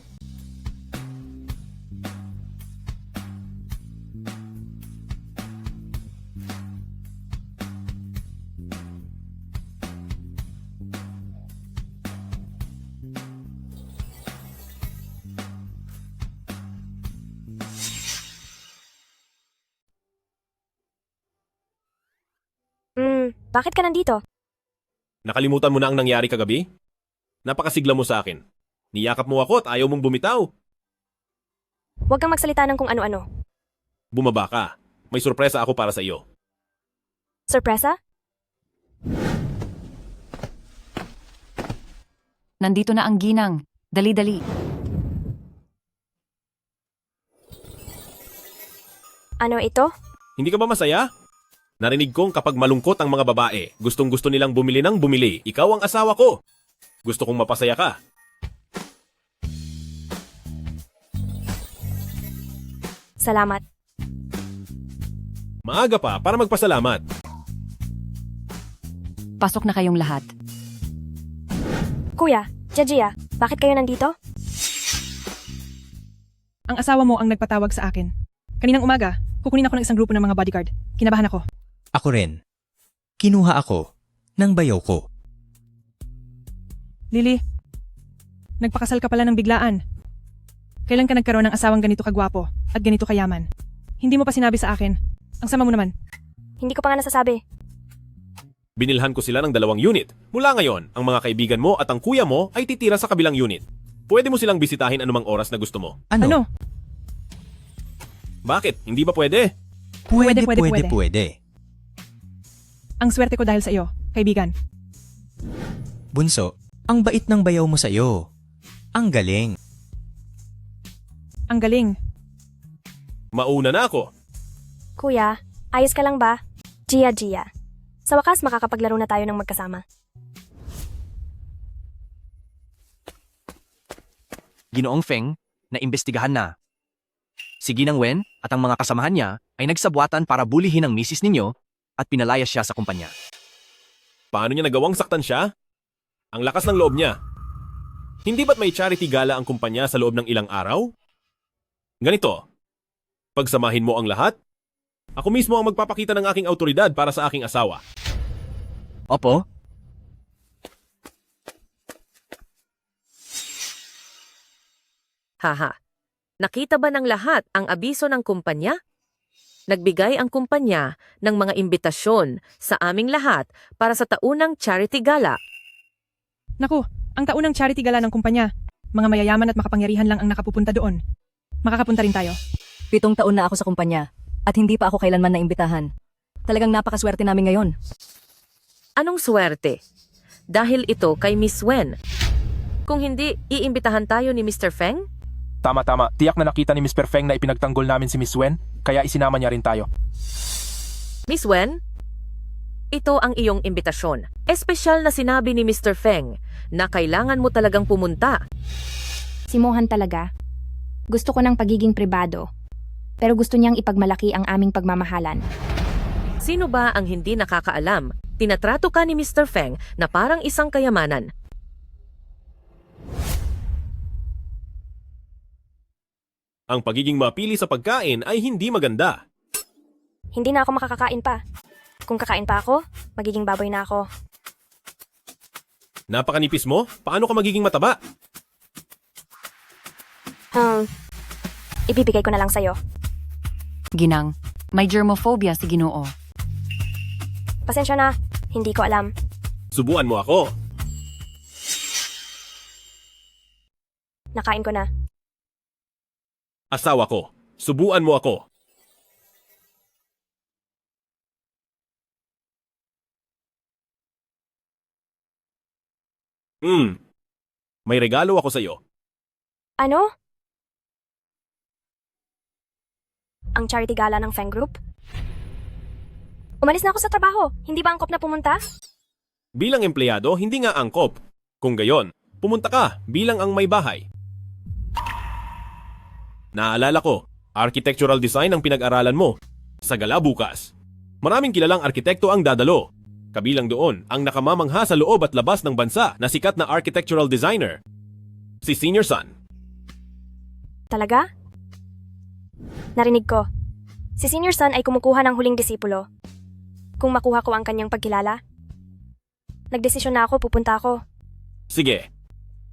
B: Bakit ka nandito?
C: Nakalimutan mo na ang nangyari kagabi? Napakasigla mo sa akin. Niyakap mo ako at ayaw mong bumitaw.
B: Huwag kang magsalita ng kung ano-ano.
C: Bumaba ka. May sorpresa ako para sa iyo.
B: Sorpresa?
J: Nandito na ang ginang. Dali-dali.
B: Ano ito?
C: Hindi ka ba masaya? Narinig kong kapag malungkot ang mga babae, gustong-gusto nilang bumili ng bumili. Ikaw ang asawa ko. Gusto kong mapasaya ka.
B: Salamat.
C: Maaga pa para magpasalamat.
J: Pasok na kayong lahat.
B: Kuya, Jia, bakit kayo nandito?
I: Ang asawa mo ang nagpatawag sa akin. Kaninang umaga, kukunin ako ng isang grupo ng mga bodyguard. Kinabahan ako.
F: Ako rin. Kinuha ako ng bayaw ko.
I: Lily, nagpakasal ka pala ng biglaan. Kailan ka nagkaroon ng asawang ganito kagwapo at ganito kayaman? Hindi mo pa sinabi sa akin. Ang sama mo naman.
B: Hindi ko pa nga nasasabi.
C: Binilhan ko sila ng 2 unit. Mula ngayon, ang mga kaibigan mo at ang kuya mo ay titira sa kabilang unit. Pwede mo silang bisitahin anumang oras na gusto mo.
I: Ano?
C: Bakit? Hindi ba pwede?
F: Pwede.
I: Ang swerte ko dahil sa iyo, kaibigan.
F: Bunso, ang bait ng bayaw mo sa iyo. Ang galing.
I: Ang galing.
C: Mauna na ako.
B: Kuya, ayos ka lang ba? Jia. Sa wakas, makakapaglaro na tayo ng magkasama.
Q: Ginoong Feng, naimbestigahan na. Si Ginang Wen at ang mga kasamahan niya ay nagsabwatan para bulihin ang misis ninyo at pinalayas siya sa kumpanya.
C: Paano niya nagawang saktan siya? Ang lakas ng loob niya. Hindi ba't may charity gala ang kumpanya sa loob ng ilang araw? Ganito, pagsamahin mo ang lahat, ako mismo ang magpapakita ng aking autoridad para sa aking asawa.
Q: Opo.
S: Haha. Nakita ba ng lahat ang abiso ng kumpanya? Nagbigay ang kumpanya ng mga imbitasyon sa aming lahat para sa taunang charity gala.
I: Naku, ang taunang charity gala ng kumpanya. Mga mayayaman at makapangyarihan lang ang nakapupunta doon. Makakapunta rin tayo.
R: 7 taon na ako sa kumpanya at hindi pa ako kailanman naimbitahan. Talagang napakaswerte namin ngayon.
S: Anong swerte? Dahil ito kay Miss Wen. Kung hindi, iimbitahan tayo ni Mr. Feng?
U: Tama-tama, tiyak na nakita ni Mr. Feng na ipinagtanggol namin si Miss Wen, kaya isinama niya rin tayo.
S: Miss Wen, ito ang iyong imbitasyon. Espesyal na sinabi ni Mr. Feng na kailangan mo talagang pumunta.
T: Si Mohan talaga. Gusto ko ng pagiging pribado. Pero gusto niyang ipagmalaki ang aming pagmamahalan.
S: Sino ba ang hindi nakakaalam? Tinatrato ka ni Mr. Feng na parang isang kayamanan.
C: Ang pagiging mapili sa pagkain ay hindi maganda.
B: Hindi na ako makakakain pa. Kung kakain pa ako, magiging baboy na ako.
C: Napakanipis mo? Paano ka magiging mataba?
B: Ibibigay ko na lang sa'yo.
J: Ginang, may germophobia si Ginoo.
B: Pasensya na, hindi ko alam.
C: Subuan mo ako.
B: Nakain ko na.
C: Asawa ko, subuan mo ako. May regalo ako sa'yo.
B: Ano? Ang charity gala ng Feng Group? Umalis na ako sa trabaho. Hindi ba angkop na pumunta?
C: Bilang empleyado, hindi nga angkop. Kung gayon, pumunta ka bilang ang may bahay. Naalala ko, architectural design ang pinag-aralan mo. Sa gala bukas. Maraming kilalang arkitekto ang dadalo. Kabilang doon ang nakamamangha sa loob at labas ng bansa na sikat na architectural designer. Si Senior Sun.
B: Talaga? Narinig ko. Si Senior Sun ay kumukuha ng huling disipulo. Kung makuha ko ang kanyang pagkilala, nagdesisyon na ako, pupunta ako.
C: Sige.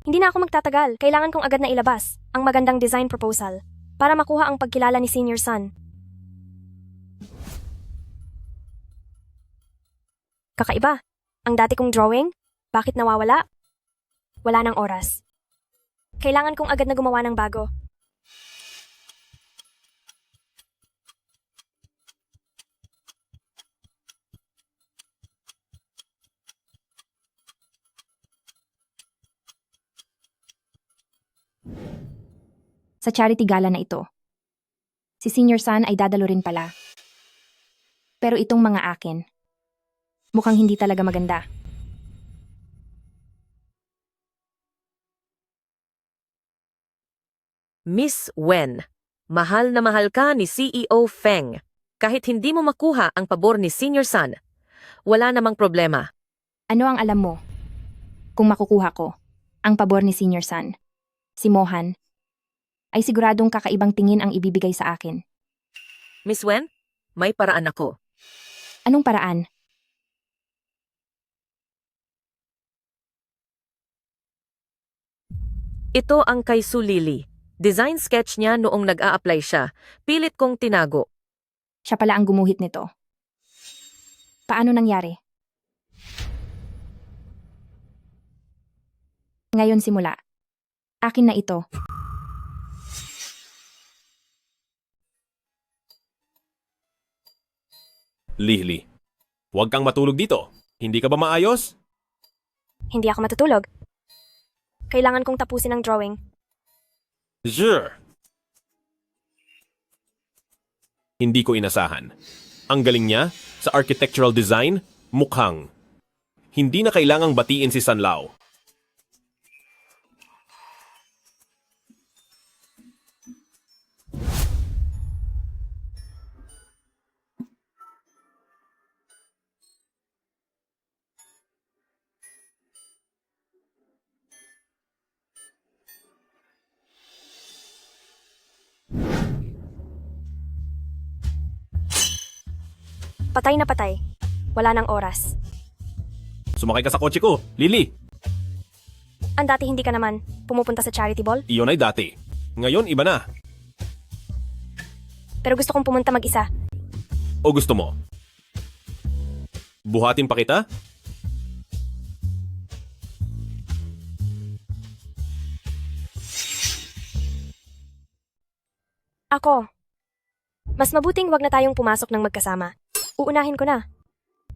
B: Hindi na ako magtatagal. Kailangan kong agad na ilabas ang magandang design proposal para makuha ang pagkilala ni Senior Sun. Kakaiba. Ang dati kong drawing, bakit nawawala? Wala ng oras. Kailangan kong agad na gumawa ng bago.
T: Sa charity gala na ito, si Senior Sun ay dadalo rin pala. Pero itong mga akin, mukhang hindi talaga maganda.
S: Miss Wen, mahal na mahal ka ni CEO Feng. Kahit hindi mo makuha ang pabor ni Senior Sun, wala namang problema.
T: Ano ang alam mo? Kung makukuha ko ang pabor ni Senior Sun, si Mohan, ay siguradong kakaibang tingin ang ibibigay sa akin.
S: Miss Wen, may paraan ako.
T: Anong paraan?
S: Ito ang kay Su Lily. Design sketch niya noong nag-a-apply siya. Pilit kong tinago.
T: Siya pala ang gumuhit nito. Paano nangyari? Ngayon simula. Akin na ito.
C: Lily, huwag kang matulog dito. Hindi ka ba maayos?
B: Hindi ako matutulog. Kailangan kong tapusin ang drawing.
C: Sure. Hindi ko inasahan. Ang galing niya sa architectural design, mukhang. Hindi na kailangang batiin si Sanlao.
B: Patay na patay. Wala nang oras.
C: Sumakay ka sa kotse ko, Lily.
B: Ang dati hindi ka naman pumupunta sa charity ball,
C: Iyon ay dati. Ngayon, iba na.
B: pero gusto kong pumunta mag-isa.
C: O gusto mo? Buhatin pa kita?
B: Ako. Mas mabuting wag na tayong pumasok ng magkasama. Uunahin ko na.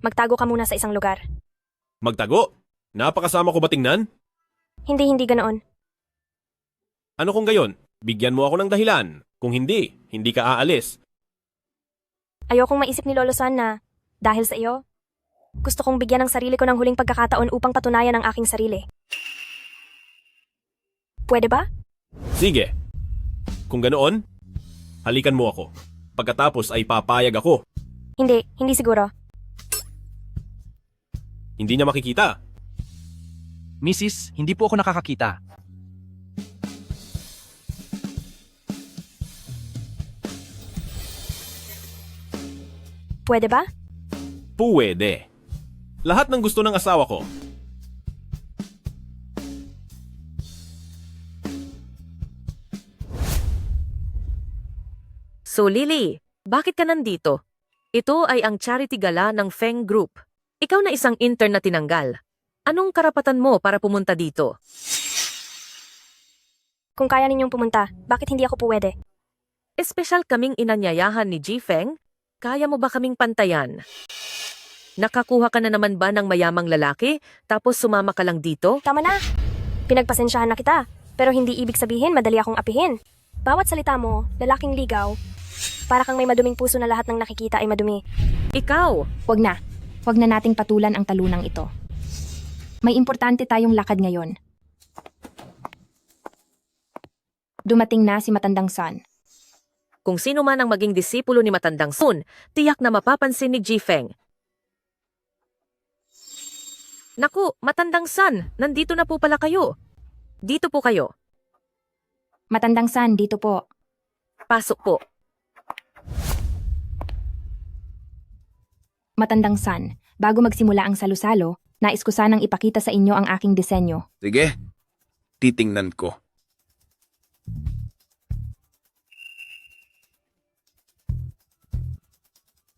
B: Magtago ka muna sa isang lugar.
C: Magtago? Napakasama ko ba tingnan?
B: Hindi ganoon.
C: Ano kung gayon? Bigyan mo ako ng dahilan. Kung hindi, hindi ka aalis.
B: Ayokong maisip ni Lolo San na, dahil sa iyo, gusto kong bigyan ng sarili ko ng huling pagkakataon upang patunayan ang aking sarili. Pwede ba?
C: Sige. Kung ganoon, halikan mo ako. Pagkatapos ay papayag ako.
B: Hindi siguro.
C: Hindi niya makikita.
Q: Mrs., hindi po ako nakakakita.
B: Pwede ba?
C: Pwede. Lahat ng gusto ng asawa ko.
S: So Lily, bakit ka nandito? Ito ay ang charity gala ng Feng Group. Ikaw na isang intern na tinanggal. Anong karapatan mo para pumunta dito?
B: Kung kaya ninyong pumunta, bakit hindi ako pwede?
S: Espesyal kaming inanyayahan ni Ji Feng? Kaya mo ba kaming pantayan? Nakakuha ka na naman ba ng mayamang lalaki, tapos sumama ka lang dito?
B: Tama na. Pinagpasensyahan na kita, pero hindi ibig sabihin madali akong apihin. Bawat salita mo, lalaking ligaw, para kang may maduming puso na lahat ng nakikita ay madumi.
S: Ikaw!
T: Wag na. Wag na nating patulan ang talunang ito. May importante tayong lakad ngayon. Dumating na si Matandang Sun.
S: Kung sino man ang maging disipulo ni Matandang Sun, tiyak na mapapansin ni Ji Feng. Naku, Matandang Sun, nandito na po pala kayo. Dito po kayo.
T: Matandang Sun, dito po.
S: Pasok po.
T: Matandang Sun, bago magsimula ang salusalo, nais ko sanang ipakita sa inyo ang aking disenyo.
A: Sige, titingnan ko.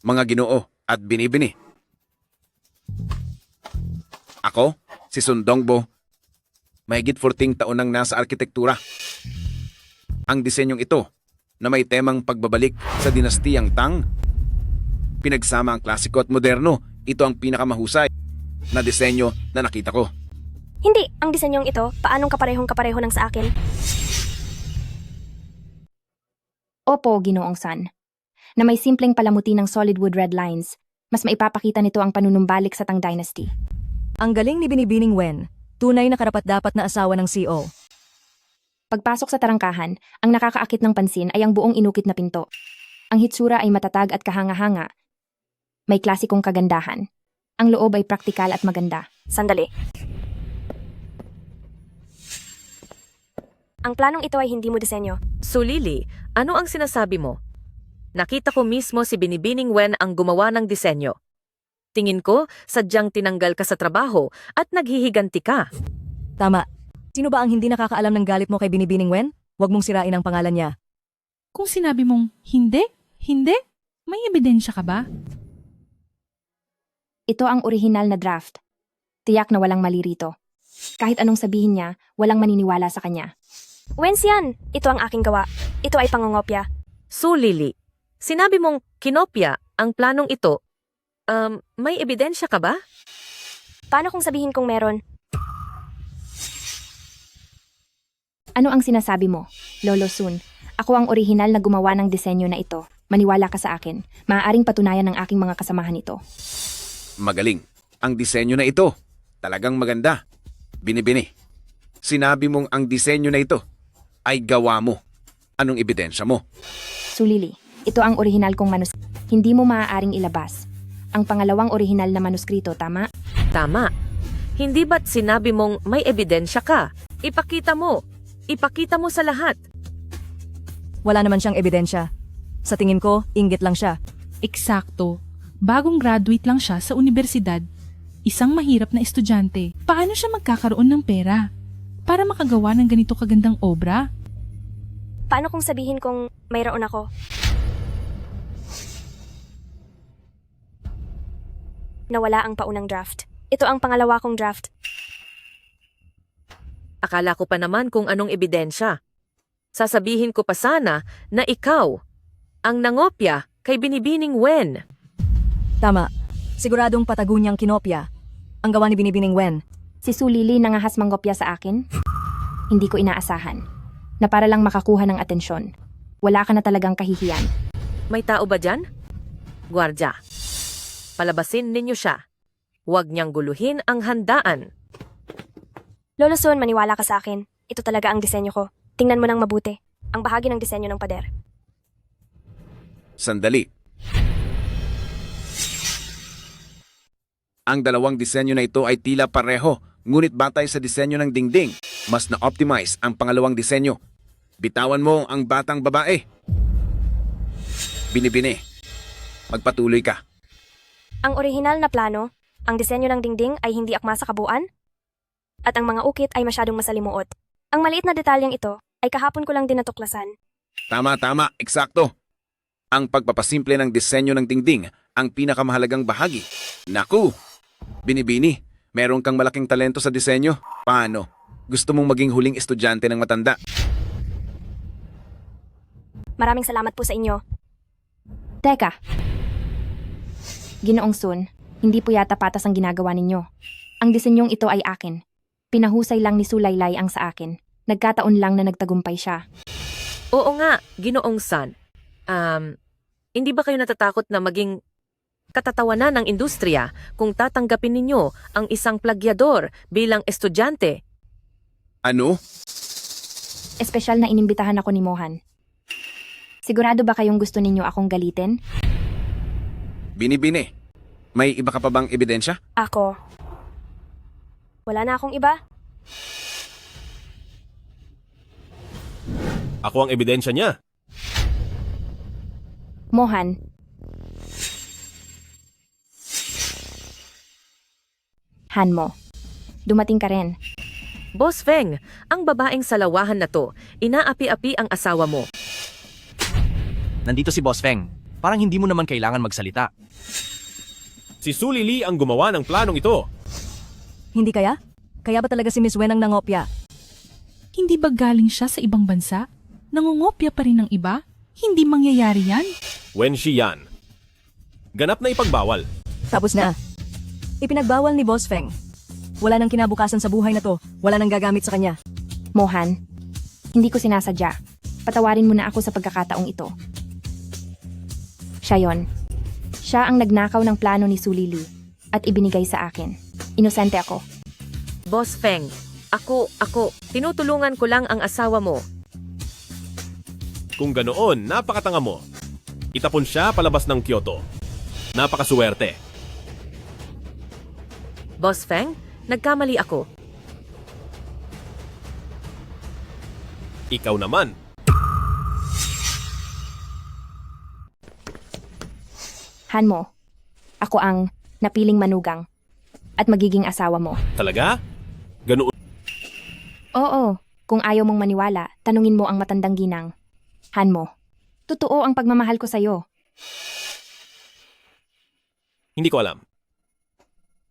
A: Mga Ginoo at Binibini. Ako, si Sun Dongbo, mahigit 14 taon nang nasa arkitektura. Ang disenyong ito, na may temang pagbabalik sa dinastiyang Tang, pinagsama ang klasiko at moderno, ito ang pinakamahusay na disenyo na nakita ko.
B: Hindi, ang disenyong ito, paanong kapareho ng sa akin?
T: Opo, Ginoong Sun. Na may simpleng palamuti ng solid wood red lines, mas maipapakita nito ang panunumbalik sa Tang Dynasty.
R: Ang galing ni Binibining Wen, tunay na karapat-dapat na asawa ng CEO.
T: Pagpasok sa tarangkahan, ang nakakaakit ng pansin ay ang buong inukit na pinto. Ang hitsura ay matatag at kahanga-hanga. May klasikong kagandahan. Ang loob ay praktikal at maganda.
B: Sandali. Ang planong ito ay hindi mo disenyo.
S: So Lily, ano ang sinasabi mo? Nakita ko mismo si Binibining Wen ang gumawa ng disenyo. Tingin ko, sadyang tinanggal ka sa trabaho at naghihiganti ka.
R: Tama. Sino ba ang hindi nakakaalam ng galit mo kay Binibining Wen? Huwag mong sirain ang pangalan niya.
G: Kung sinabi mong hindi, may ebidensya ka ba?
T: Ito ang orihinal na draft. Tiyak na walang mali rito. Kahit anong sabihin niya, walang maniniwala sa kanya.
B: Wens yan! Ito ang aking gawa. Ito ay pangungopya.
S: So Lily, sinabi mong kinopya ang planong ito. May ebidensya ka ba?
B: Paano kung sabihin kong meron?
T: Ano ang sinasabi mo, Lolo Sun? Ako ang orihinal na gumawa ng disenyo na ito. Maniwala ka sa akin. Maaaring patunayan ng aking mga kasamahan ito.
A: Magaling. Ang disenyo na ito, talagang maganda. Binibini. Sinabi mong ang disenyo na ito ay gawa mo. Anong ebidensya mo?
T: Sulili, ito ang orihinal kong manuskrito. Hindi mo maaaring ilabas. Ang pangalawang orihinal na manuskrito, tama?
S: Tama. Hindi ba't sinabi mong may ebidensya ka? Ipakita mo. Ipakita mo sa lahat.
R: Wala naman siyang ebidensya. Sa tingin ko, inggit lang siya.
G: Eksakto. Bagong graduate lang siya sa universidad. Isang mahirap na estudyante. Paano siya magkakaroon ng pera para makagawa ng ganito kagandang obra?
B: Paano kung sabihin kong mayroon ako? Nawala ang paunang draft. Ito ang pangalawa kong draft.
S: Akala ko pa naman kung anong ebidensya. Sasabihin ko pa sana na ikaw ang nangopya kay Binibining Wen.
R: Tama. Siguradong patago niyang kinopya. Ang gawa ni Binibining Wen.
T: Si Sulili nangahas manggopya sa akin? Hindi ko inaasahan. Na para lang makakuha ng atensyon. Wala ka na talagang kahihiyan.
S: May tao ba dyan? Gwardya, palabasin ninyo siya. Huwag niyang guluhin ang handaan.
B: Lolo Sun, maniwala ka sa akin. Ito talaga ang disenyo ko. Tingnan mo nang mabuti. Ang bahagi ng disenyo ng pader.
A: Sandali. Ang dalawang disenyo na ito ay tila pareho, ngunit batay sa disenyo ng dingding, mas na-optimize ang pangalawang disenyo. Bitawan mo ang batang babae. Binibini, magpatuloy ka.
B: Ang orihinal na plano, ang disenyo ng dingding ay hindi akma sa kabuuan, at ang mga ukit ay masyadong masalimuot. Ang maliit na detalyeng ito ay kahapon ko lang din natuklasan.
A: Tama, eksakto. Ang pagpapasimple ng disenyo ng dingding ang pinakamahalagang bahagi. Naku! Binibini, meron kang malaking talento sa disenyo. Paano? Gusto mong maging huling estudyante ng matanda?
B: Maraming salamat po sa inyo.
T: Teka. Ginoong Sun, hindi po yata patas ang ginagawa ninyo. Ang disenyong ito ay akin. Pinahusay lang ni Sulaylay ang sa akin. Nagkataon lang na nagtagumpay siya.
S: Oo nga, Ginoong San. Hindi ba kayo natatakot na maging katatawanan ng industriya kung tatanggapin ninyo ang isang plagyador bilang estudyante?
A: Ano?
T: Espesyal na inimbitahan ako ni Mohan. Sigurado ba kayong gusto ninyo akong galitin?
A: Binibini, may iba ka pa bang ebidensya?
B: Ako. Wala na akong iba.
C: Ako ang ebidensya niya.
T: Mohan. Hanmo. Dumating ka rin.
S: Boss Feng, ang babaeng salawahan na to, inaapi-api ang asawa mo.
Q: Nandito si Boss Feng. Parang hindi mo naman kailangan magsalita.
C: Si Sulili ang gumawa ng planong ito.
R: Hindi kaya? Kaya ba talaga si Miss Wen ang nangopya?
G: Hindi ba galing siya sa ibang bansa? Nangungopya pa rin ng iba? Hindi mangyayari yan?
C: Wen Xian. Ganap na ipagbawal.
R: Tapos na. Ipinagbawal ni Boss Feng. Wala nang kinabukasan sa buhay na to. Wala nang gagamit sa kanya.
T: Mohan, hindi ko sinasadya. Patawarin mo na ako sa pagkakataong ito. Siya yon. Siya ang nagnakaw ng plano ni Sulili at ibinigay sa akin. Inosente ako.
S: Boss Feng, ako, tinutulungan ko lang ang asawa mo.
C: Kung ganoon, napakatanga mo. Itapon siya palabas ng Kyoto. Napakasuwerte.
S: Boss Feng, nagkamali ako.
C: Ikaw naman.
T: Hanmo, ako ang napiling manugang at magiging asawa mo.
C: Talaga? Ganoon?
T: Oo, kung ayaw mong maniwala, tanungin mo ang matandang ginang. Hanmo, totoo ang pagmamahal ko sa'yo.
C: Hindi ko alam.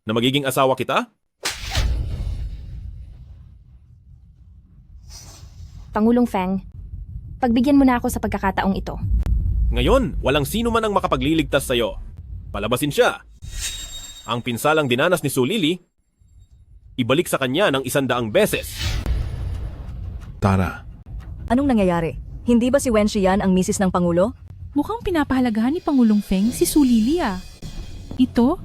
C: Na magiging asawa kita?
T: Pangulong Feng, pagbigyan mo na ako sa pagkakataong ito.
C: Ngayon, walang sino man ang makapagliligtas sa'yo. Palabasin siya. Ang pinsalang dinanas ni Sulili, ibalik sa kanya ng 100 beses.
D: Tara.
R: Anong nangyayari? Hindi ba si Wen Xian ang misis ng Pangulo?
G: Mukhang pinapahalagahan ni Pangulong Feng si Sulili ah. Ito?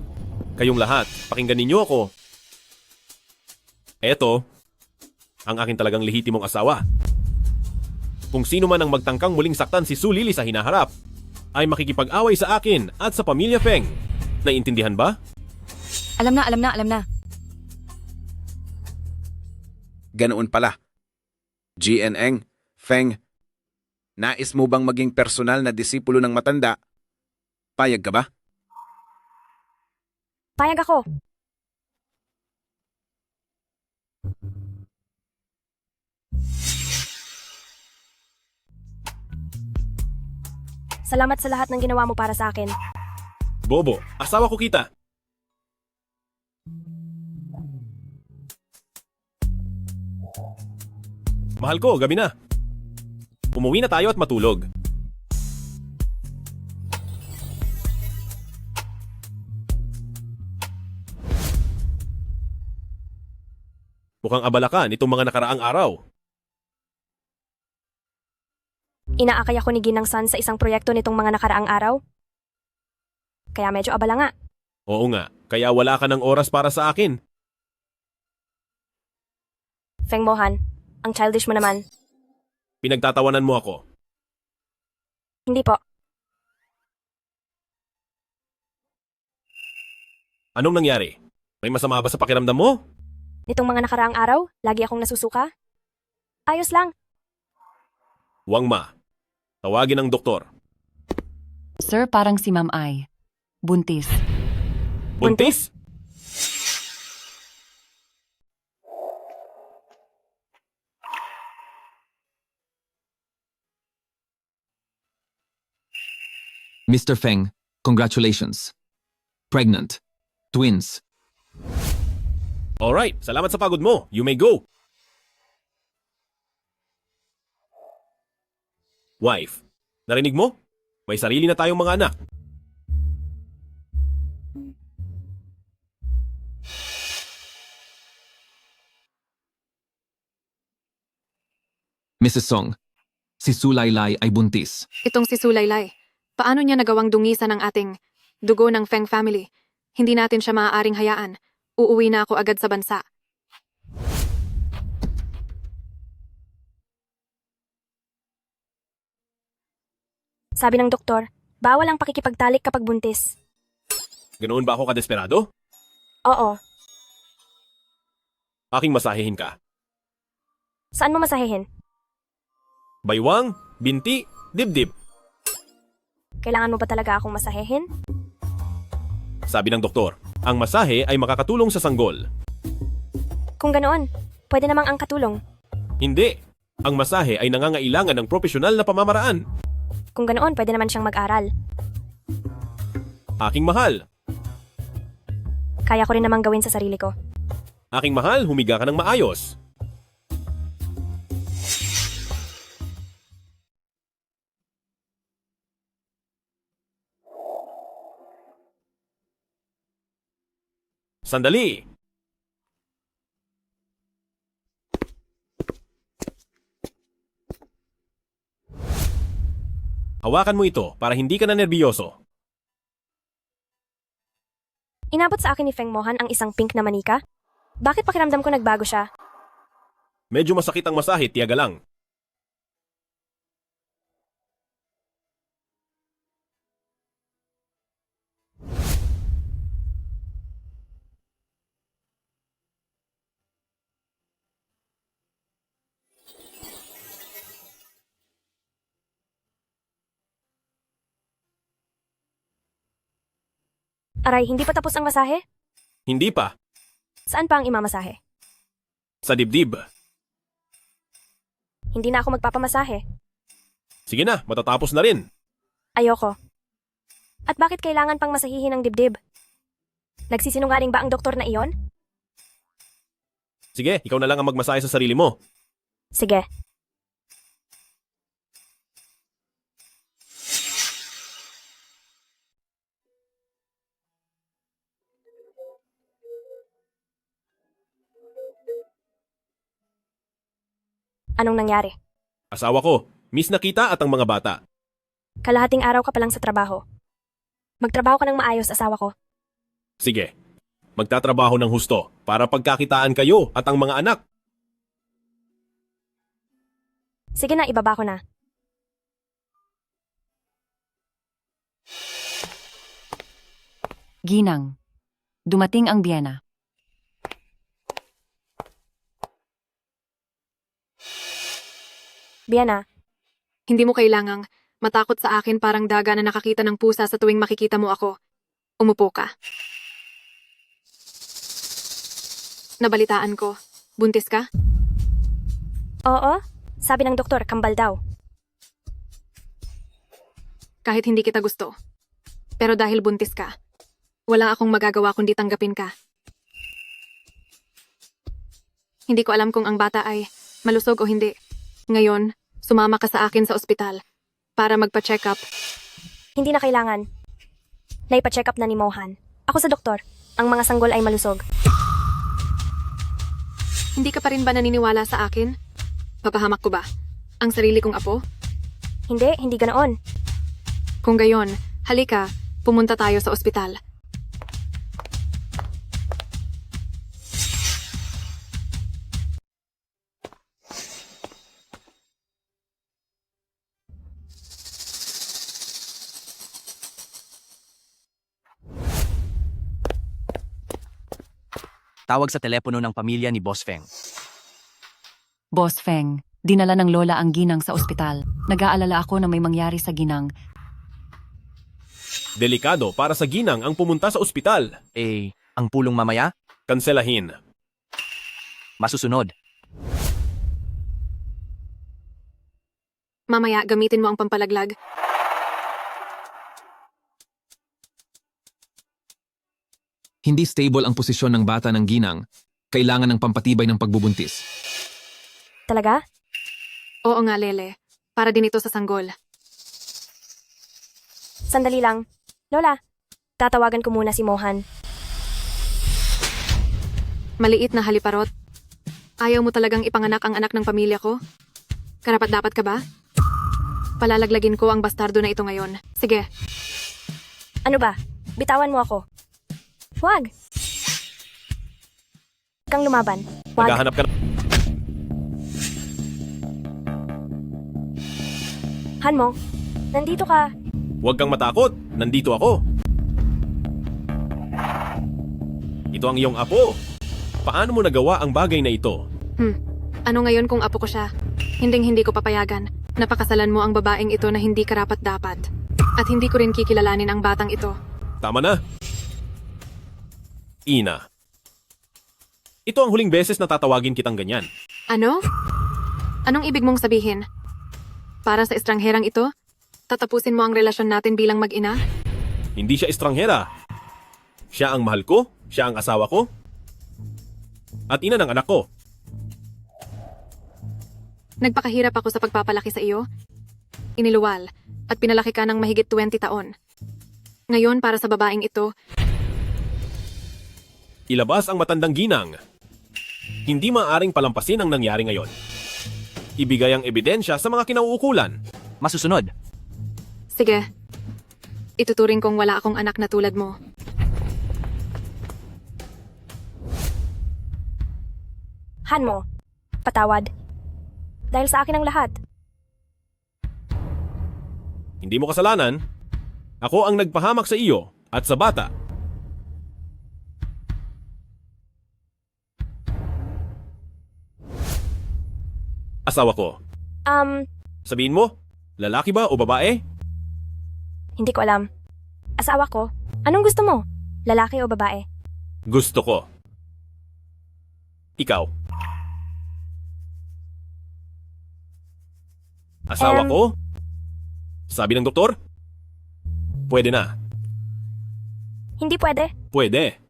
C: Kayong lahat, pakinggan ninyo ako. Eto, ang aking talagang lehitimong asawa. Kung sino man ang magtangkang muling saktan si Sulili sa hinaharap, ay makikipag-away sa akin at sa pamilya Feng. Naiintindihan ba?
R: Alam na.
A: Ganoon pala. GNeng, Feng, nais mo bang maging personal na disipulo ng matanda? Payag ka ba?
B: Payag ako. Salamat sa lahat ng ginawa mo para sa akin.
C: Bobo, asawa ko kita. Mahal ko, gabi na. Umuwi na tayo at matulog. Mukhang abala ka nitong mga nakaraang araw.
B: Inaakay ako ni Ginang San sa isang proyekto nitong mga nakaraang araw. Kaya medyo abala nga.
C: Oo nga, kaya wala ka ng oras para sa akin.
B: Feng Mohan, ang childish mo naman.
C: Pinagtatawanan mo ako.
B: Hindi po.
C: Anong nangyari? May masama ba sa pakiramdam mo?
B: Nitong mga nakaraang araw, lagi akong nasusuka. Ayos lang.
C: Wang Ma, tawagin ang doktor.
J: Sir, parang si Ma'am Ai. Buntis.
C: Buntis?
H: Mr. Feng, congratulations. Pregnant. Twins.
C: Alright, salamat sa pagod mo. You may go. Wife, narinig mo? May sarili na tayong mga anak.
H: Mrs. Song, si Sulaylay ay buntis.
K: Itong si Sulaylay, paano niya nagawang dungisan ang ating dugo ng Feng family? Hindi natin siya maaaring hayaan. Uuwi na ako agad sa bansa.
B: Sabi ng doktor, bawal ang pakikipagtalik kapag buntis.
C: Ganoon ba ako kadesperado?
B: Oo.
C: Aking masahihin ka.
B: Saan mo masahehin?
C: Baywang, binti, dibdib.
B: Kailangan mo ba talaga akong masahehin?
C: Sabi ng doktor, ang masahe ay makakatulong sa sanggol.
B: Kung ganoon, pwede namang ang katulong.
C: Hindi. Ang masahe ay nangangailangan ng propesyonal na pamamaraan.
B: Kung ganoon, pwede naman siyang mag-aral.
C: Aking mahal.
B: Kaya ko rin namang gawin sa sarili ko.
C: Aking mahal, humiga ka ng maayos. Sandali! Hawakan mo ito para hindi ka na nerbiyoso.
B: Inabot sa akin ni Feng Mohan ang isang pink na manika? Bakit pakiramdam ko nagbago siya?
C: Medyo masakit ang masahe, tiyaga lang.
B: Aray, hindi pa tapos ang masahe?
C: Hindi pa.
B: Saan pa ang imamasahe?
C: Sa dibdib.
B: Hindi na ako magpapamasahe.
C: Sige na, matatapos na rin.
B: Ayoko. At bakit kailangan pang masahihin ang dibdib? Nagsisinungaling ba ang doktor na iyon?
C: Sige, ikaw na lang ang magmasahe sa sarili mo.
B: Sige. Anong nangyari?
C: Asawa ko, miss na kita at ang mga bata.
B: Kalahating araw ka pa lang sa trabaho. Magtrabaho ka ng maayos, asawa ko.
C: Sige, magtatrabaho ng husto para pagkakitaan kayo at ang mga anak.
B: Sige na, ibaba ko na.
J: Ginang, dumating ang biyena.
B: Biana,
K: Hindi mo kailangang matakot sa akin parang daga na nakakita ng pusa sa tuwing makikita mo ako. Umupo ka. Nabalitaan ko. Buntis ka?
B: Oo, sabi ng doktor, kambal daw.
K: Kahit hindi kita gusto. Pero dahil buntis ka, wala akong magagawa kundi tanggapin ka. Hindi ko alam kung ang bata ay malusog o hindi. Ngayon, sumama ka sa akin sa ospital para magpa-check up.
B: Hindi na kailangan. Naipa-check up na ni Mohan. Ako sa doktor. Ang mga sanggol ay malusog.
K: Hindi ka pa rin ba naniniwala sa akin? Papahamak ko ba? Ang sarili kong apo?
B: Hindi ganoon.
K: Kung gayon, halika, pumunta tayo sa ospital.
Q: Tawag sa telepono ng pamilya ni Boss Feng.
J: Boss Feng, dinala ng lola ang ginang sa ospital. Nag-aalala ako na may mangyari sa ginang.
C: Delikado para sa ginang ang pumunta sa ospital.
Q: Ang pulong mamaya?
C: Kanselahin.
Q: Masusunod.
K: Mamaya, gamitin mo ang pampalaglag.
H: Hindi stable ang posisyon ng bata ng ginang. Kailangan ng pampatibay ng pagbubuntis.
B: Talaga?
K: Oo nga, Lele. Para din ito sa sanggol.
B: Sandali lang. Lola, tatawagan ko muna si Mohan.
K: Maliit na haliparot. Ayaw mo talagang ipanganak ang anak ng pamilya ko? Karapat-dapat ka ba? Palalaglagin ko ang bastardo na ito ngayon. Sige.
B: Ano ba? Bitawan mo ako. Huwag. Kang lumaban. Huwag.
C: Naghahanap ka na.
B: Hanmo, nandito ka.
C: Huwag kang matakot. Nandito ako. Ito ang iyong apo. Paano mo nagawa ang bagay na ito?
K: Ano ngayon kung apo ko siya? Hinding-hindi ko papayagan. Napakasalan mo ang babaeng ito na hindi karapat-dapat. At hindi ko rin kikilalanin ang batang ito.
C: Tama na. Ina. Ito ang huling beses na tatawagin kitang ganyan.
K: Ano? Anong ibig mong sabihin? Para sa estrangherang ito, tatapusin mo ang relasyon natin bilang mag-ina?
C: Hindi siya estranghera. Siya ang mahal ko, siya ang asawa ko, at ina ng anak ko.
K: Nagpakahirap ako sa pagpapalaki sa iyo. Iniluwal at pinalaki ka ng mahigit 20 taon. Ngayon para sa babaeng ito,
C: Ilabas ang matandang ginang. Hindi maaaring palampasin ang nangyari ngayon. Ibigay ang ebidensya sa mga kinauukulan.
Q: Masusunod.
K: sige. Ituturing kong wala akong anak na tulad mo.
B: Hanmo, patawad. Dahil sa akin ang lahat.
C: Hindi mo kasalanan. Ako ang nagpahamak sa iyo at sa bata. Asawa ko. Sabihin mo, lalaki ba o babae?
B: Hindi ko alam. Asawa ko. Anong gusto mo? Lalaki o babae?
C: Gusto ko. Ikaw. Asawa ko? Sabi ng doktor? Pwede na.
B: Hindi pwede.
C: Pwede.